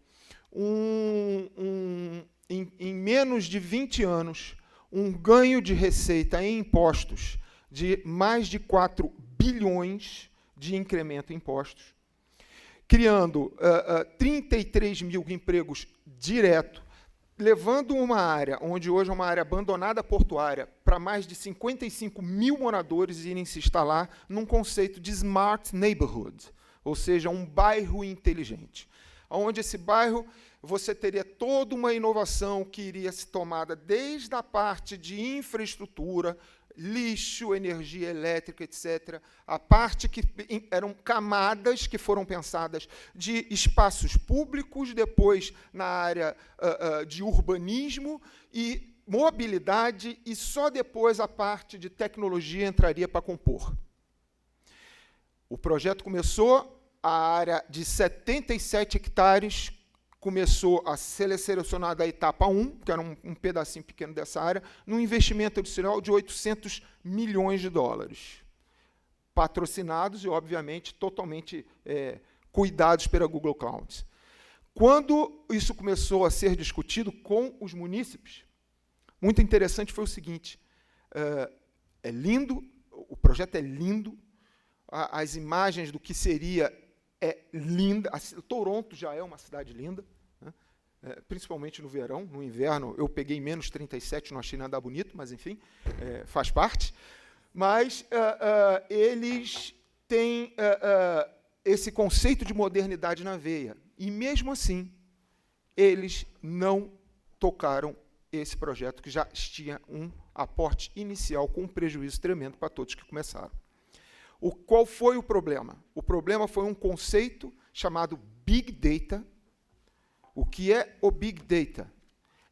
em menos de 20 anos, um ganho de receita em impostos de mais de 4 bilhões de incremento em impostos, criando 33 mil empregos direto, levando uma área, onde hoje é uma área abandonada portuária, para mais de 55 mil moradores irem se instalar num conceito de Smart Neighborhood, ou seja, um bairro inteligente. Onde esse bairro, você teria toda uma inovação que iria ser tomada desde a parte de infraestrutura, lixo, energia elétrica, etc. A parte que eram camadas que foram pensadas de espaços públicos, depois na área de urbanismo e mobilidade, e só depois a parte de tecnologia entraria para compor. O projeto começou, a área de 77 hectares começou a ser selecionada a etapa 1, que era um pedacinho pequeno dessa área, num investimento adicional de 800 milhões de dólares, patrocinados e, obviamente, totalmente cuidados pela Google Cloud. Quando isso começou a ser discutido com os munícipes, muito interessante foi o seguinte, é lindo, o projeto é lindo, as imagens do que seria linda. Toronto já é uma cidade linda, né? Principalmente no verão. No inverno, eu peguei menos 37, não achei nada bonito, mas, enfim, faz parte. Mas eles têm esse conceito de modernidade na veia. E, mesmo assim, eles não tocaram esse projeto, que já tinha um aporte inicial com um prejuízo tremendo para todos que começaram. Qual foi o problema? O problema foi um conceito chamado Big Data. O que é o Big Data?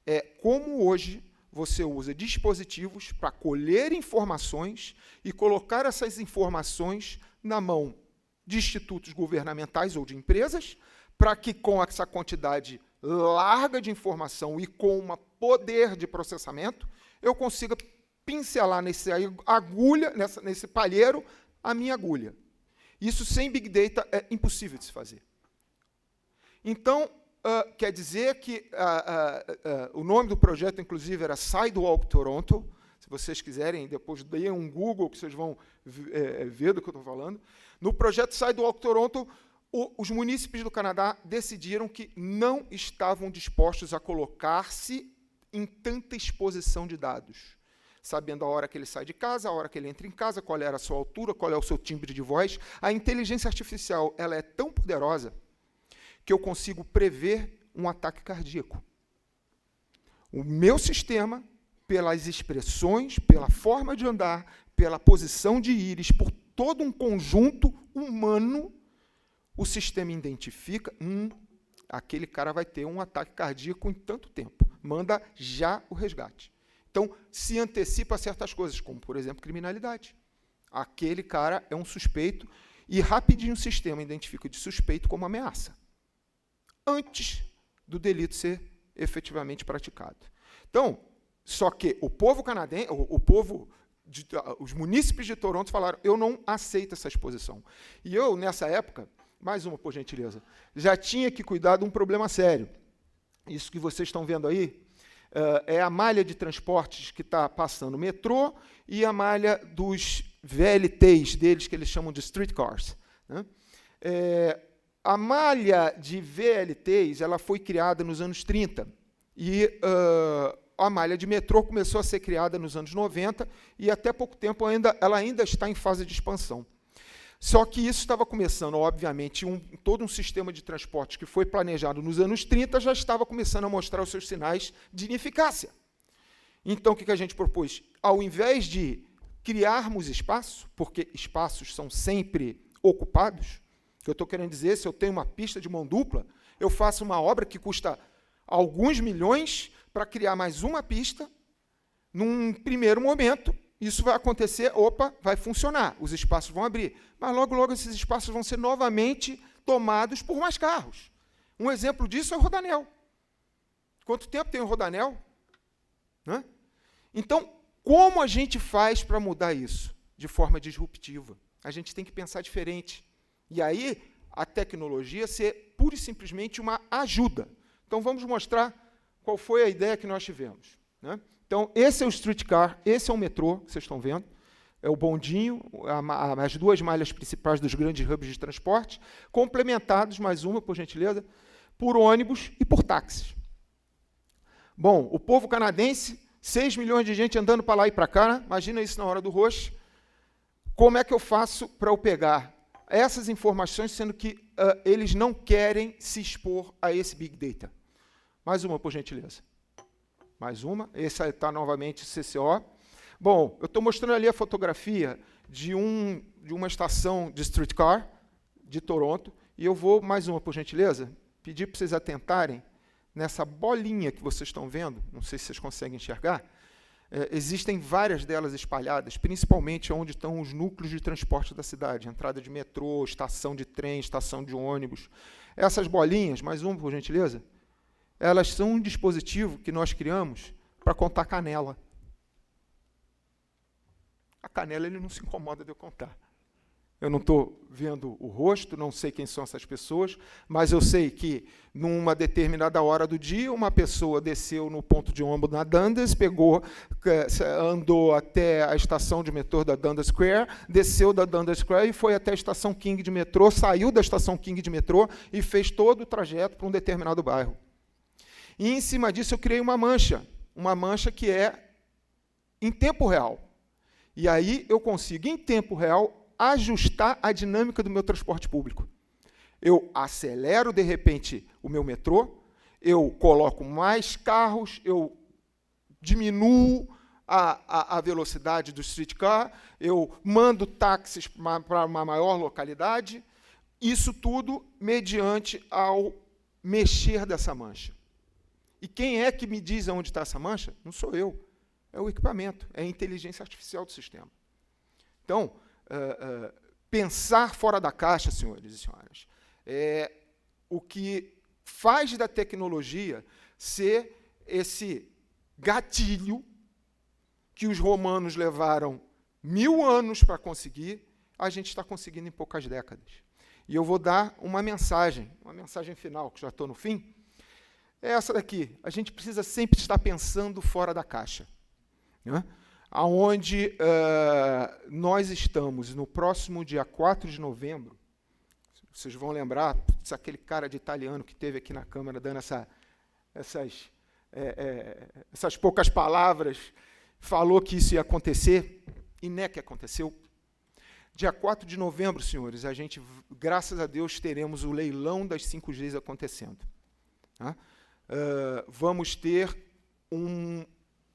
É como hoje você usa dispositivos para colher informações e colocar essas informações na mão de institutos governamentais ou de empresas, para que com essa quantidade larga de informação e com um poder de processamento, eu consiga pincelar nesse palheiro a minha agulha. Isso sem Big Data é impossível de se fazer. Então, quer dizer que o nome do projeto, inclusive, era Sidewalk Toronto. Se vocês quiserem, depois deem um Google, que vocês vão ver do que eu estou falando. No projeto Sidewalk Toronto, os munícipes do Canadá decidiram que não estavam dispostos a colocar-se em tanta exposição de dados, sabendo a hora que ele sai de casa, a hora que ele entra em casa, qual era a sua altura, qual é o seu timbre de voz. A inteligência artificial ela é tão poderosa que eu consigo prever um ataque cardíaco. O meu sistema, pelas expressões, pela forma de andar, pela posição de íris, por todo um conjunto humano, o sistema identifica, aquele cara vai ter um ataque cardíaco em tanto tempo. Manda já o resgate. Então, se antecipa a certas coisas, como, por exemplo, criminalidade. Aquele cara é um suspeito e rapidinho o sistema identifica de suspeito como ameaça, antes do delito ser efetivamente praticado. Então, só que o povo canadense, os munícipes de Toronto falaram, eu não aceito essa exposição. E eu, nessa época, mais uma, por gentileza, já tinha que cuidar de um problema sério. Isso que vocês estão vendo aí é a malha de transportes que está passando o metrô e a malha dos VLTs deles, que eles chamam de streetcars, né? A malha de VLTs ela foi criada nos anos 30 e a malha de metrô começou a ser criada nos anos 90 e até pouco tempo ela ainda está em fase de expansão. Só que isso estava começando, obviamente, todo um sistema de transporte que foi planejado nos anos 30 já estava começando a mostrar os seus sinais de ineficácia. Então, o que a gente propôs? Ao invés de criarmos espaço, porque espaços são sempre ocupados, o que eu estou querendo dizer, se eu tenho uma pista de mão dupla, eu faço uma obra que custa alguns milhões para criar mais uma pista, num primeiro momento, isso vai acontecer, vai funcionar, os espaços vão abrir. Mas logo, logo, esses espaços vão ser novamente tomados por mais carros. Um exemplo disso é o Rodanel. Quanto tempo tem o Rodanel? Né? Então, como a gente faz para mudar isso? De forma disruptiva. A gente tem que pensar diferente. E aí, a tecnologia ser pura e simplesmente uma ajuda. Então, vamos mostrar qual foi a ideia que nós tivemos, né? Então, esse é o streetcar, esse é o metrô, que vocês estão vendo, é o bondinho, as duas malhas principais dos grandes hubs de transporte, complementados, mais uma, por gentileza, por ônibus e por táxis. Bom, o povo canadense, 6 milhões de gente andando para lá e para cá, né? Imagina isso na hora do rush. Como é que eu faço para eu pegar essas informações, sendo que eles não querem se expor a esse Big Data? Mais uma, por gentileza. Mais uma. Esse está novamente CCO. Bom, eu estou mostrando ali a fotografia de uma estação de streetcar de Toronto, e eu vou, mais uma, por gentileza, pedir para vocês atentarem nessa bolinha que vocês estão vendo, não sei se vocês conseguem enxergar, existem várias delas espalhadas, principalmente onde estão os núcleos de transporte da cidade, entrada de metrô, estação de trem, estação de ônibus. Essas bolinhas, mais uma, por gentileza, elas são um dispositivo que nós criamos para contar canela. A canela ele não se incomoda de eu contar. Eu não estou vendo o rosto, não sei quem são essas pessoas, mas eu sei que, numa determinada hora do dia, uma pessoa desceu no ponto de ônibus na Dundas, andou até a estação de metrô da Dundas Square, desceu da Dundas Square e foi até a estação King de metrô, saiu da estação King de metrô e fez todo o trajeto para um determinado bairro. E, em cima disso, eu criei uma mancha que é em tempo real. E aí eu consigo, em tempo real, ajustar a dinâmica do meu transporte público. Eu acelero, de repente, o meu metrô, eu coloco mais carros, eu diminuo a velocidade do streetcar, eu mando táxis para uma maior localidade, isso tudo mediante ao mexer dessa mancha. E quem é que me diz onde está essa mancha? Não sou eu, é o equipamento, é a inteligência artificial do sistema. Então, pensar fora da caixa, senhores e senhoras, é o que faz da tecnologia ser esse gatilho que os romanos levaram 1000 anos para conseguir, a gente está conseguindo em poucas décadas. E eu vou dar uma mensagem final, que já estou no fim, é essa daqui. A gente precisa sempre estar pensando fora da caixa. Né? Onde nós estamos, no próximo dia 4 de novembro, vocês vão lembrar, aquele cara de italiano que esteve aqui na Câmara dando essas poucas palavras, falou que isso ia acontecer, e não é que aconteceu. Dia 4 de novembro, senhores, a gente, graças a Deus, teremos o leilão das 5Gs acontecendo. Tá? Vamos ter um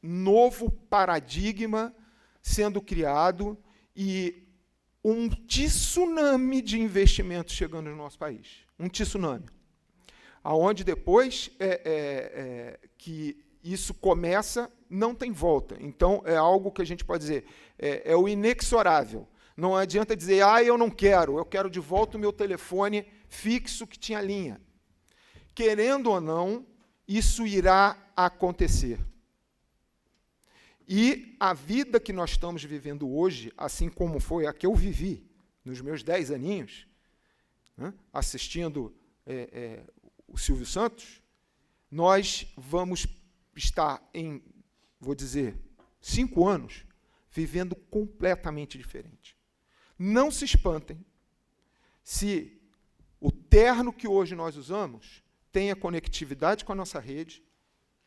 novo paradigma sendo criado e um tsunami de investimentos chegando no nosso país. Um tsunami. Aonde depois que isso começa, não tem volta. Então, é algo que a gente pode dizer, é o inexorável. Não adianta dizer, eu não quero, eu quero de volta o meu telefone fixo que tinha linha. Querendo ou não, isso irá acontecer. E a vida que nós estamos vivendo hoje, assim como foi a que eu vivi nos meus 10 aninhos, né, assistindo o Silvio Santos, nós vamos estar em, vou dizer, 5 anos, vivendo completamente diferente. Não se espantem se o terno que hoje nós usamos tenha conectividade com a nossa rede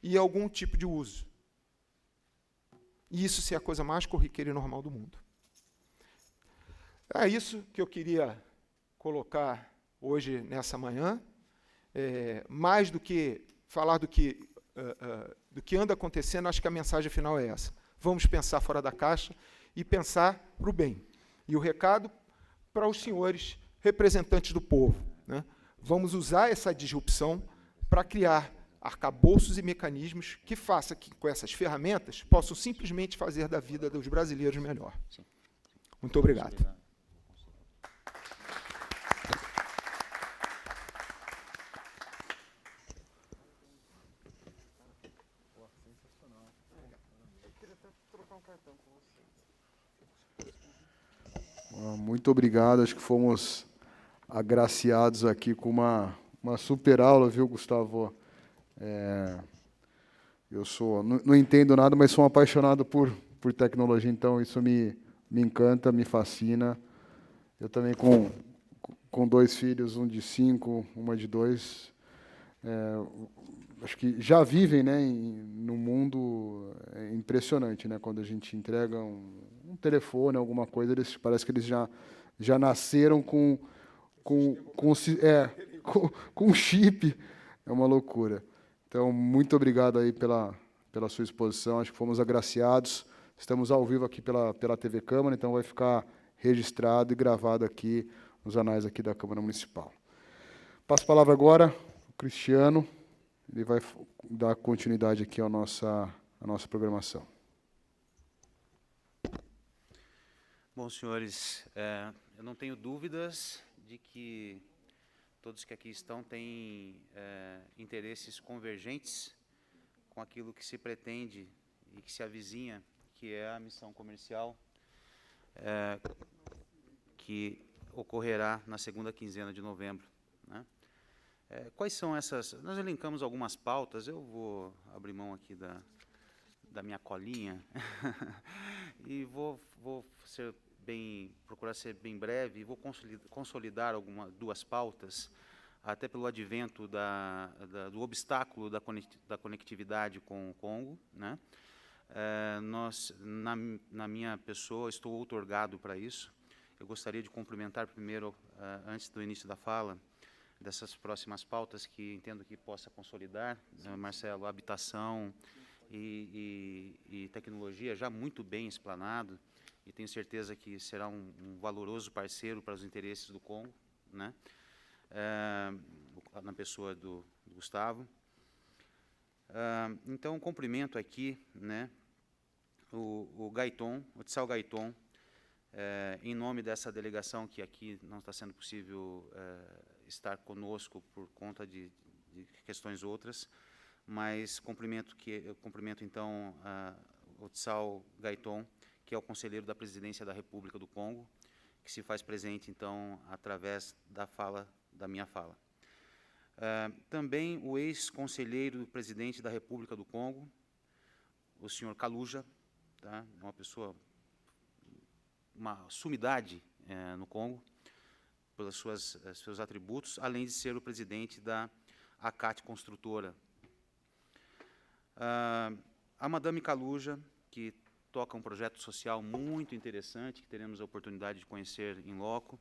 e algum tipo de uso. E isso ser a coisa mais corriqueira e normal do mundo. É isso que eu queria colocar hoje, nessa manhã. Mais do que falar do que anda acontecendo, acho que a mensagem final é essa. Vamos pensar fora da caixa e pensar para o bem. E o recado para os senhores representantes do povo. Né? Vamos usar essa disrupção para criar arcabouços e mecanismos que façam que, com essas ferramentas, possam simplesmente fazer da vida dos brasileiros melhor. Muito obrigado. Muito obrigado, acho que fomos agraciados aqui com uma super aula, viu, Gustavo? Eu não entendo nada, mas sou um apaixonado por tecnologia, então isso me encanta, me fascina. Eu também, com 2 filhos, um de 5, uma de 2, acho que já vivem, né, no mundo impressionante, né, quando a gente entrega um telefone, alguma coisa, parece que eles já nasceram com chip, é uma loucura. Então, muito obrigado aí pela sua exposição, acho que fomos agraciados, estamos ao vivo aqui pela TV Câmara, então vai ficar registrado e gravado aqui nos anais aqui da Câmara Municipal. Passo a palavra agora ao Cristiano, ele vai dar continuidade aqui à nossa programação. Bom, senhores, eu não tenho dúvidas de que todos que aqui estão têm interesses convergentes com aquilo que se pretende e que se avizinha, que é a missão comercial que ocorrerá na segunda quinzena de novembro. Né? Quais são essas? Nós elencamos algumas pautas, eu vou abrir mão aqui da minha colinha e vou procurar ser bem breve e vou consolidar duas pautas, até pelo advento do obstáculo da conectividade com o Congo. Né? Na minha pessoa, estou outorgado para isso. Eu gostaria de cumprimentar primeiro, antes do início da fala, dessas próximas pautas que entendo que possa consolidar, Marcelo, habitação e tecnologia, já muito bem explanado, e tenho certeza que será um valoroso parceiro para os interesses do Congo, né? Na pessoa do Gustavo. Então, cumprimento aqui, né, o Gaiton, o Tsao Gaiton, em nome dessa delegação, que aqui não está sendo possível estar conosco por conta de questões outras, mas cumprimento então o Tsao Gaiton, que é o conselheiro da Presidência da República do Congo, que se faz presente então através da minha fala. Também o ex-conselheiro do presidente da República do Congo, o senhor Kaluja, tá? Uma sumidade no Congo, pelos seus atributos, além de ser o presidente da ACAT Construtora. A Madame Kaluja, que toca um projeto social muito interessante, que teremos a oportunidade de conhecer em loco,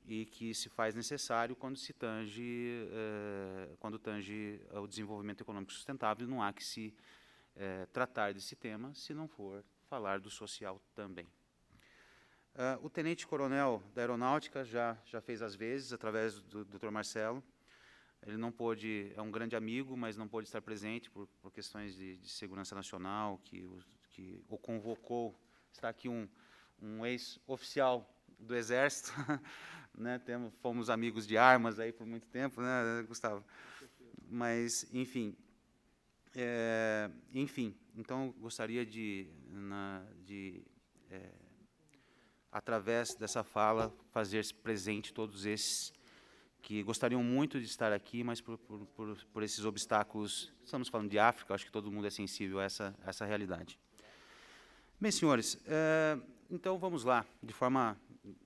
e que se faz necessário quando tange o desenvolvimento econômico sustentável. Não há que se tratar desse tema se não for falar do social também. O tenente-coronel da Aeronáutica já fez as vezes, através do Dr. Marcelo. Ele não pôde, é um grande amigo, mas não pôde estar presente por questões de segurança nacional, que o convocou. Está aqui um ex-oficial do Exército, né? Fomos amigos de armas aí por muito tempo, né, Gustavo? Mas, enfim, então gostaria através dessa fala, fazer presente todos esses que gostariam muito de estar aqui, mas por esses obstáculos. Estamos falando de África, acho que todo mundo é sensível a essa realidade. Bem, senhores, então vamos lá, de forma,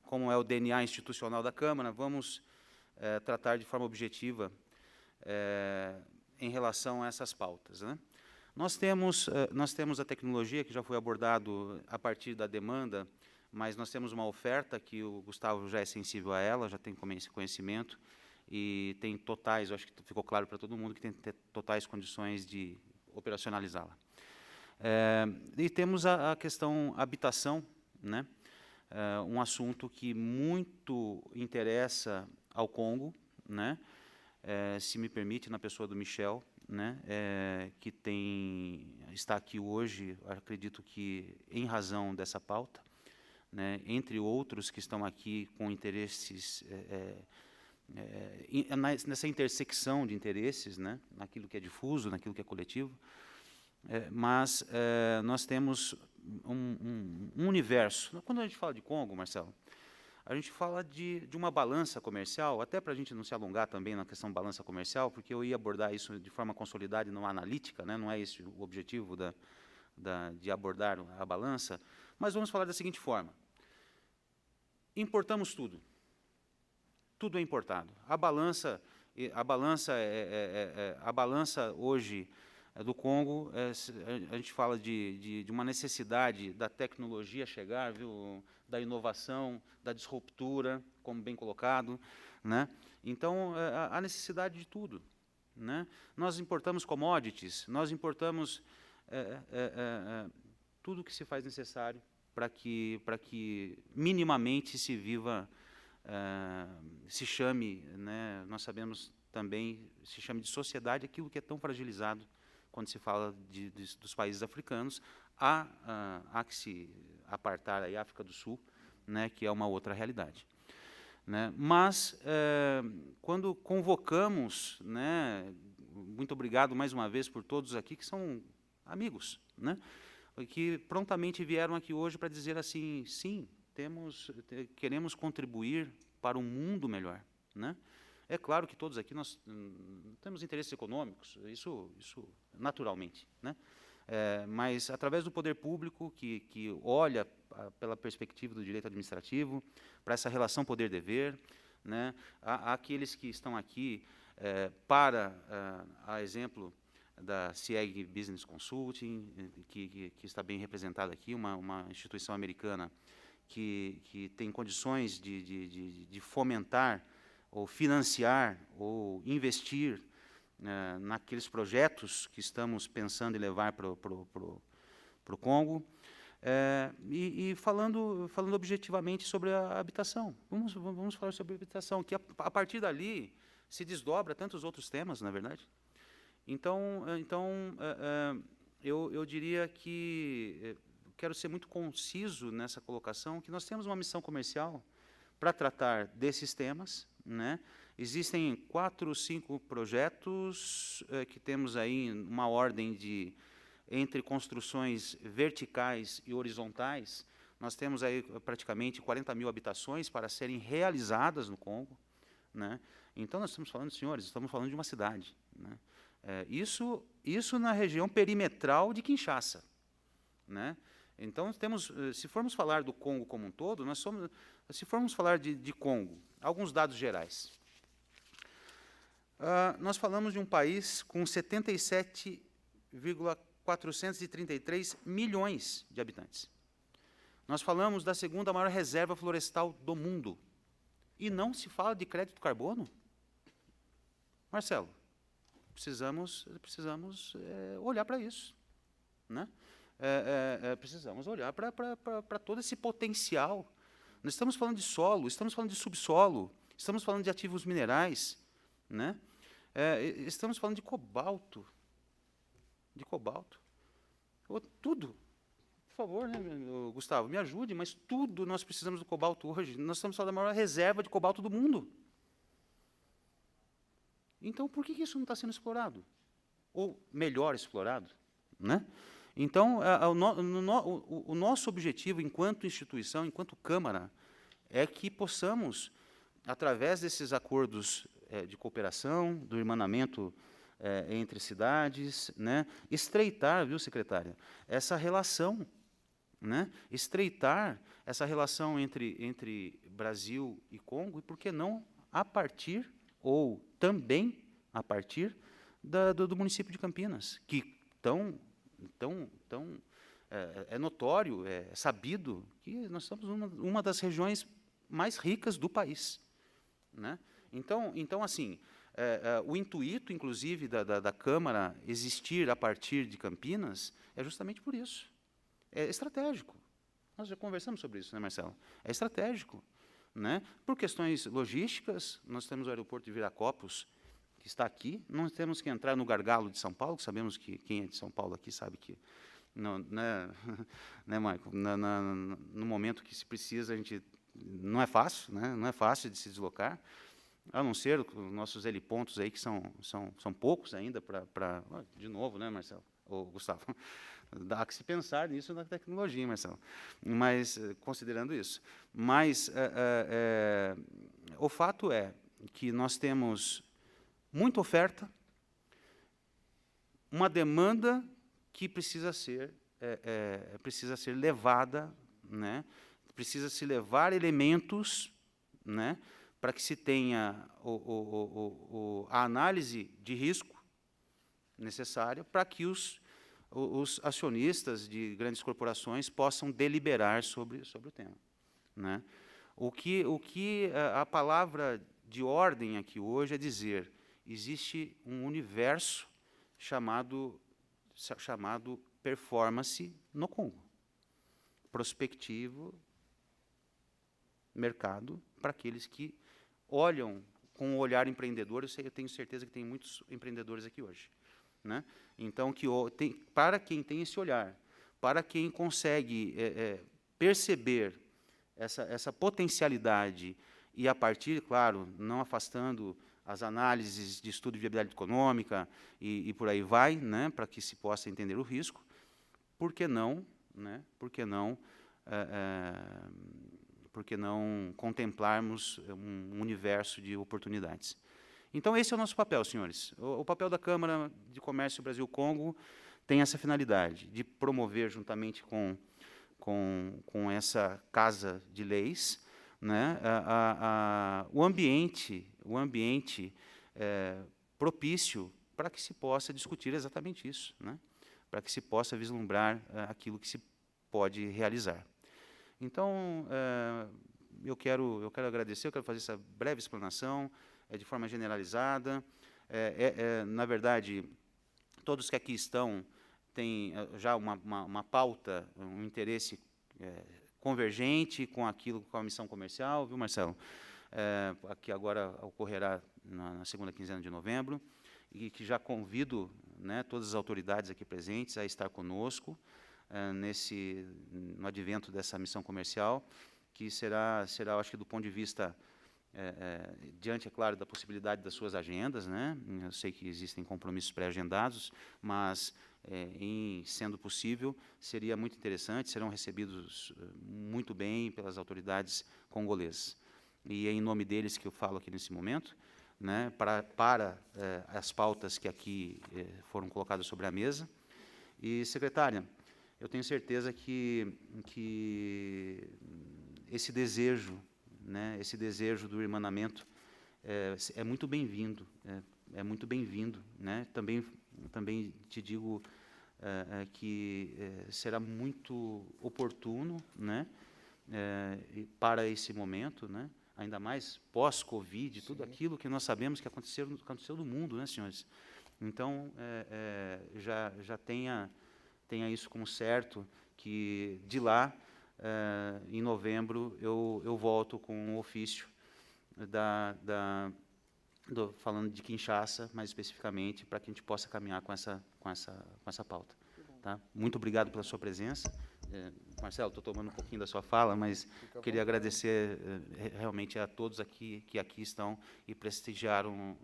como é o DNA institucional da Câmara, vamos tratar de forma objetiva em relação a essas pautas, né? Nós temos a tecnologia, que já foi abordado a partir da demanda, mas nós temos uma oferta que o Gustavo já é sensível a ela, já tem conhecimento, e tem totais, eu acho que ficou claro para todo mundo, que tem totais condições de operacionalizá-la. E temos a questão habitação, né? Um assunto que muito interessa ao Congo, né? Se me permite, na pessoa do Michel, né? Que está aqui hoje, acredito que em razão dessa pauta, né, entre outros que estão aqui com interesses, nessa intersecção de interesses, né, naquilo que é difuso, naquilo que é coletivo, mas nós temos um universo. Quando a gente fala de Congo, Marcelo, a gente fala de uma balança comercial, até para a gente não se alongar também na questão balança comercial, porque eu ia abordar isso de forma consolidada e não analítica, né, não é esse o objetivo de abordar a balança, mas vamos falar da seguinte forma. Importamos tudo. Tudo é importado. A balança hoje do Congo, a gente fala de uma necessidade da tecnologia chegar, viu, da inovação, da disruptura, como bem colocado, né? Então, a necessidade de tudo, né? Nós importamos commodities, nós importamos tudo o que se faz necessário para que minimamente se viva, se chame, né, nós sabemos também, se chame de sociedade aquilo que é tão fragilizado quando se fala dos países africanos. Há que se apartar a África do Sul, né, que é uma outra realidade, né? Mas, quando convocamos, né, muito obrigado mais uma vez por todos aqui que são amigos, né, que prontamente vieram aqui hoje para dizer assim, sim, queremos contribuir para um mundo melhor, né? É claro que todos aqui nós temos interesses econômicos, isso naturalmente, né? Mas através do poder público que olha pela perspectiva do direito administrativo, para essa relação poder-dever, né? Há aqueles que estão aqui a exemplo da CIEG Business Consulting, que está bem representada aqui, uma instituição americana que tem condições de fomentar, ou financiar, ou investir naqueles projetos que estamos pensando em levar para o Congo. E falando objetivamente sobre a habitação. Vamos falar sobre a habitação, que a partir dali se desdobra tantos outros temas, na verdade. Então eu diria que quero ser muito conciso nessa colocação, que nós temos uma missão comercial para tratar desses temas, né? Existem 4 ou 5 projetos que temos aí uma ordem de entre construções verticais e horizontais. Nós temos aí praticamente 40 mil habitações para serem realizadas no Congo, né? Então, nós estamos falando, senhores, estamos falando de uma cidade, né? Isso na região perimetral de Kinshasa, né? Então, temos, se formos falar do Congo como um todo, se formos falar de Congo, alguns dados gerais. Nós falamos de um país com 77,433 milhões de habitantes. Nós falamos da segunda maior reserva florestal do mundo. E não se fala de crédito carbono? Marcelo, precisamos olhar para isso, né? Precisamos olhar para todo esse potencial. Nós estamos falando de solo, estamos falando de subsolo, estamos falando de ativos minerais, né? Estamos falando de cobalto. Tudo. Por favor, né, Gustavo, me ajude, mas tudo nós precisamos do cobalto hoje. Nós estamos falando da maior reserva de cobalto do mundo. Então, por que isso não está sendo explorado? Ou melhor explorado, né? Então, o nosso objetivo, enquanto instituição, enquanto Câmara, é que possamos, através desses acordos de cooperação, do irmanamento entre cidades, né, estreitar, viu, secretária, essa relação, né, estreitar essa relação entre Brasil e Congo, e por que não a partir, ou também a partir do município de Campinas, que é notório, é sabido que nós estamos uma das regiões mais ricas do país, né? Então assim, o intuito, inclusive, da Câmara existir a partir de Campinas é justamente por isso. É estratégico. Nós já conversamos sobre isso, né, Marcelo? É estratégico, né? Por questões logísticas, nós temos o aeroporto de Viracopos, que está aqui, não temos que entrar no gargalo de São Paulo, que sabemos que quem é de São Paulo aqui sabe que, não, né, Marco? No momento que se precisa, a gente não é fácil, né? Não é fácil de se deslocar, a não ser os nossos helipontos aí, que são poucos ainda para... De novo, né, Marcelo? Ou Gustavo? Dá que se pensar nisso na tecnologia, Marcelo. Mas, considerando isso. Mas o fato é que nós temos muita oferta, uma demanda que precisa ser levada, né? Precisa se levar elementos, né, para que se tenha a análise de risco necessária para que os acionistas de grandes corporações possam deliberar sobre o tema, né? O que a palavra de ordem aqui hoje é dizer: existe um universo chamado performance no Congo, prospectivo, mercado, para aqueles que olham com o olhar empreendedor. Eu tenho certeza que tem muitos empreendedores aqui hoje, né? Então, para quem tem esse olhar, para quem consegue perceber essa potencialidade e, a partir, claro, não afastando as análises de estudo de viabilidade econômica e por aí vai, né, para que se possa entender o risco, por que não, né, por que não contemplarmos um universo de oportunidades? Então, esse é o nosso papel, senhores. O papel da Câmara de Comércio Brasil-Congo tem essa finalidade, de promover, juntamente com essa Casa de Leis, né, o ambiente propício para que se possa discutir exatamente isso, né, para que se possa vislumbrar aquilo que se pode realizar. Então, eu quero agradecer, eu quero fazer essa breve explanação, de forma generalizada. Na verdade, todos que aqui estão têm já uma pauta, um interesse convergente com a missão comercial, viu, Marcelo? Que agora ocorrerá na segunda quinzena de novembro, e que já convido, né, todas as autoridades aqui presentes a estar conosco, no advento dessa missão comercial, que será, acho que do ponto de vista, diante, é claro, da possibilidade das suas agendas, né? Eu sei que existem compromissos pré-agendados, mas, sendo possível, seria muito interessante, serão recebidos muito bem pelas autoridades congolesas. E é em nome deles que eu falo aqui nesse momento, né, para as pautas que aqui foram colocadas sobre a mesa. E, secretária, eu tenho certeza que esse desejo, né, esse desejo do irmanamento é muito bem-vindo, é muito bem-vindo, né? Também te digo que será muito oportuno, né, para esse momento, né, ainda mais pós-Covid, tudo aquilo que nós sabemos que aconteceu no mundo, né, senhores? Então, já tenha isso como certo, que de lá, em novembro, eu volto com um ofício falando de Kinshasa, mais especificamente, para que a gente possa caminhar com essa pauta. Tá? Muito obrigado pela sua presença. Marcelo, estou tomando um pouquinho da sua fala, mas queria agradecer realmente a todos aqui que aqui estão e prestigiaram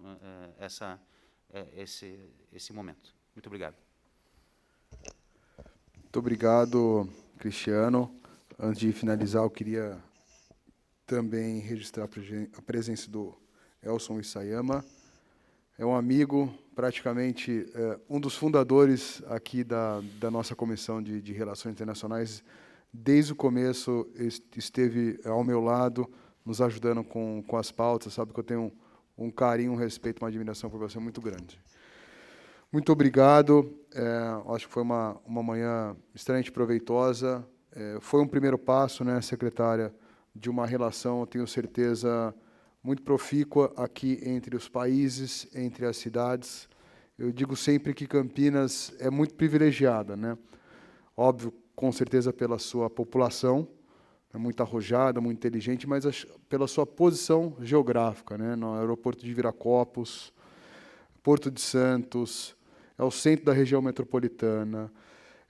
esse momento. Muito obrigado. Muito obrigado, Cristiano. Antes de finalizar, eu queria também registrar a presença do Elson Isayama. É um amigo, praticamente um dos fundadores aqui da nossa Comissão de Relações Internacionais. Desde o começo esteve ao meu lado, nos ajudando com as pautas. Sabe que eu tenho um carinho, um respeito, uma admiração por você muito grande. Muito obrigado. Acho que foi uma manhã extremamente proveitosa. Foi um primeiro passo, né, secretária, de uma relação, eu tenho certeza, muito profícua aqui entre os países, entre as cidades. Eu digo sempre que Campinas é muito privilegiada, né? Óbvio, com certeza pela sua população, é muito arrojada, muito inteligente, mas pela sua posição geográfica, né? No aeroporto de Viracopos, Porto de Santos, é o centro da região metropolitana.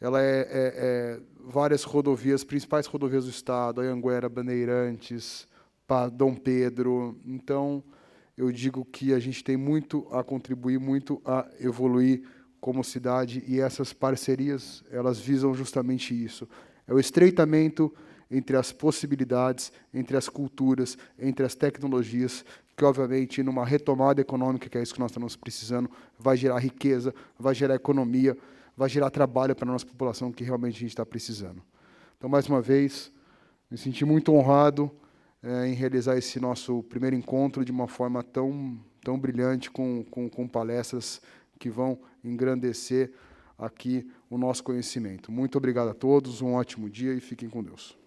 Ela é várias rodovias, principais rodovias do Estado, Anhanguera, Bandeirantes, Dom Pedro. Então, eu digo que a gente tem muito a contribuir, muito a evoluir como cidade, e essas parcerias, elas visam justamente isso. É o estreitamento entre as possibilidades, entre as culturas, entre as tecnologias, que, obviamente, numa retomada econômica, que é isso que nós estamos precisando, vai gerar riqueza, vai gerar economia, vai gerar trabalho para a nossa população, que realmente a gente está precisando. Então, mais uma vez, me senti muito honrado em realizar esse nosso primeiro encontro de uma forma tão brilhante, com palestras que vão engrandecer aqui o nosso conhecimento. Muito obrigado a todos, um ótimo dia e fiquem com Deus.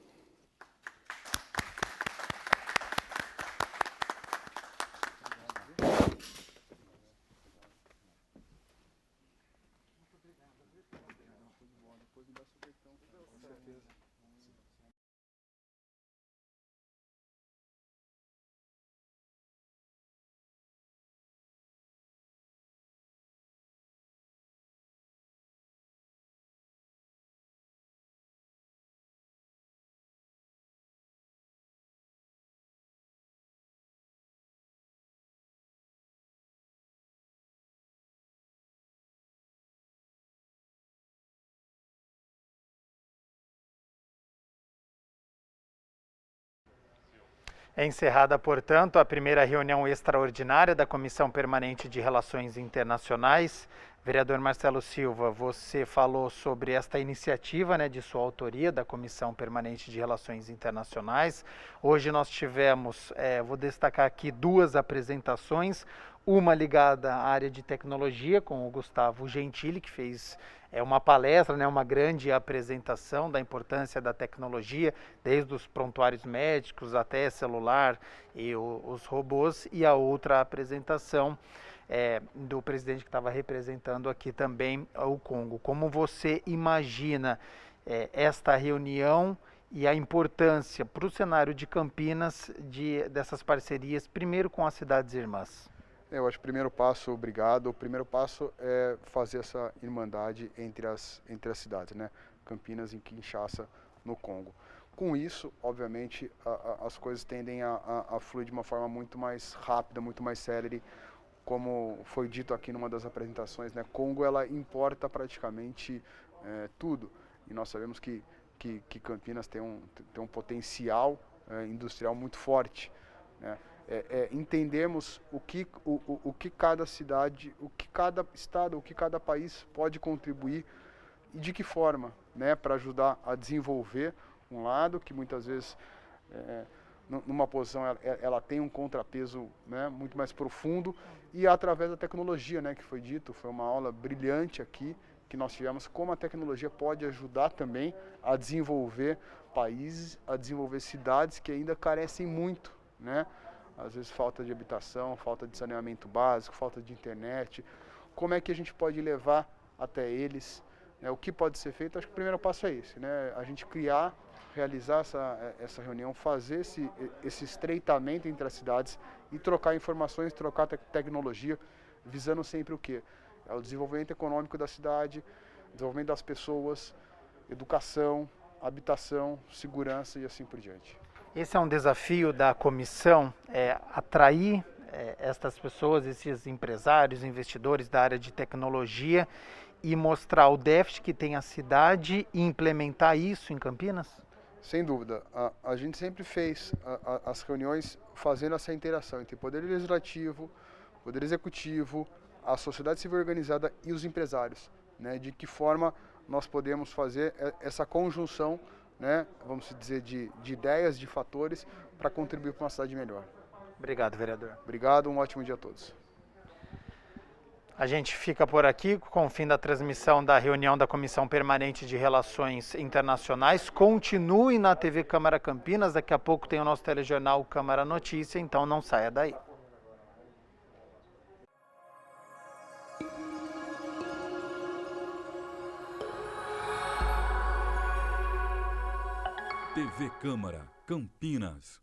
É encerrada, portanto, a primeira reunião extraordinária da Comissão Permanente de Relações Internacionais. Vereador Marcelo Silva, você falou sobre esta iniciativa, né, de sua autoria, da Comissão Permanente de Relações Internacionais. Hoje nós tivemos, vou destacar aqui, duas apresentações, uma ligada à área de tecnologia, com o Gustavo Gentili, que fez uma palestra, né, uma grande apresentação da importância da tecnologia, desde os prontuários médicos até celular e os robôs, e a outra apresentação do presidente que estava representando aqui também o Congo. Como você imagina esta reunião e a importância para o cenário de Campinas dessas parcerias, primeiro com as cidades irmãs? Eu acho que o primeiro passo, obrigado, o primeiro passo é fazer essa irmandade entre as cidades, né? Campinas, em Kinshasa, no Congo. Com isso, obviamente, as coisas tendem a fluir de uma forma muito mais rápida, muito mais célere, como foi dito aqui numa das apresentações, né? Congo, ela importa praticamente tudo, e nós sabemos que Campinas tem um potencial industrial muito forte, né? Entendemos o que cada cidade, o que cada estado, o que cada país pode contribuir e de que forma, né, para ajudar a desenvolver um lado que muitas vezes numa posição ela tem um contrapeso, né, muito mais profundo, e através da tecnologia, né, que foi dito, foi uma aula brilhante aqui que nós tivemos, como a tecnologia pode ajudar também a desenvolver países, a desenvolver cidades que ainda carecem muito, né? Às vezes falta de habitação, falta de saneamento básico, falta de internet. Como é que a gente pode levar até eles, né? O que pode ser feito? Acho que o primeiro passo é esse, né? A gente realizar essa reunião, fazer esse estreitamento entre as cidades e trocar informações, trocar tecnologia, visando sempre o quê? É o desenvolvimento econômico da cidade, desenvolvimento das pessoas, educação, habitação, segurança e assim por diante. Esse é um desafio da comissão, atrair estas pessoas, esses empresários, investidores da área de tecnologia e mostrar o déficit que tem a cidade e implementar isso em Campinas? Sem dúvida. A gente sempre fez as reuniões fazendo essa interação entre poder legislativo, poder executivo, a sociedade civil organizada e os empresários, né? De que forma nós podemos fazer essa conjunção, né, vamos dizer, de ideias, de fatores, para contribuir para uma cidade melhor. Obrigado, vereador. Obrigado, um ótimo dia a todos. A gente fica por aqui com o fim da transmissão da reunião da Comissão Permanente de Relações Internacionais. Continue na TV Câmara Campinas, daqui a pouco tem o nosso telejornal Câmara Notícia, então não saia daí. TV Câmara, Campinas.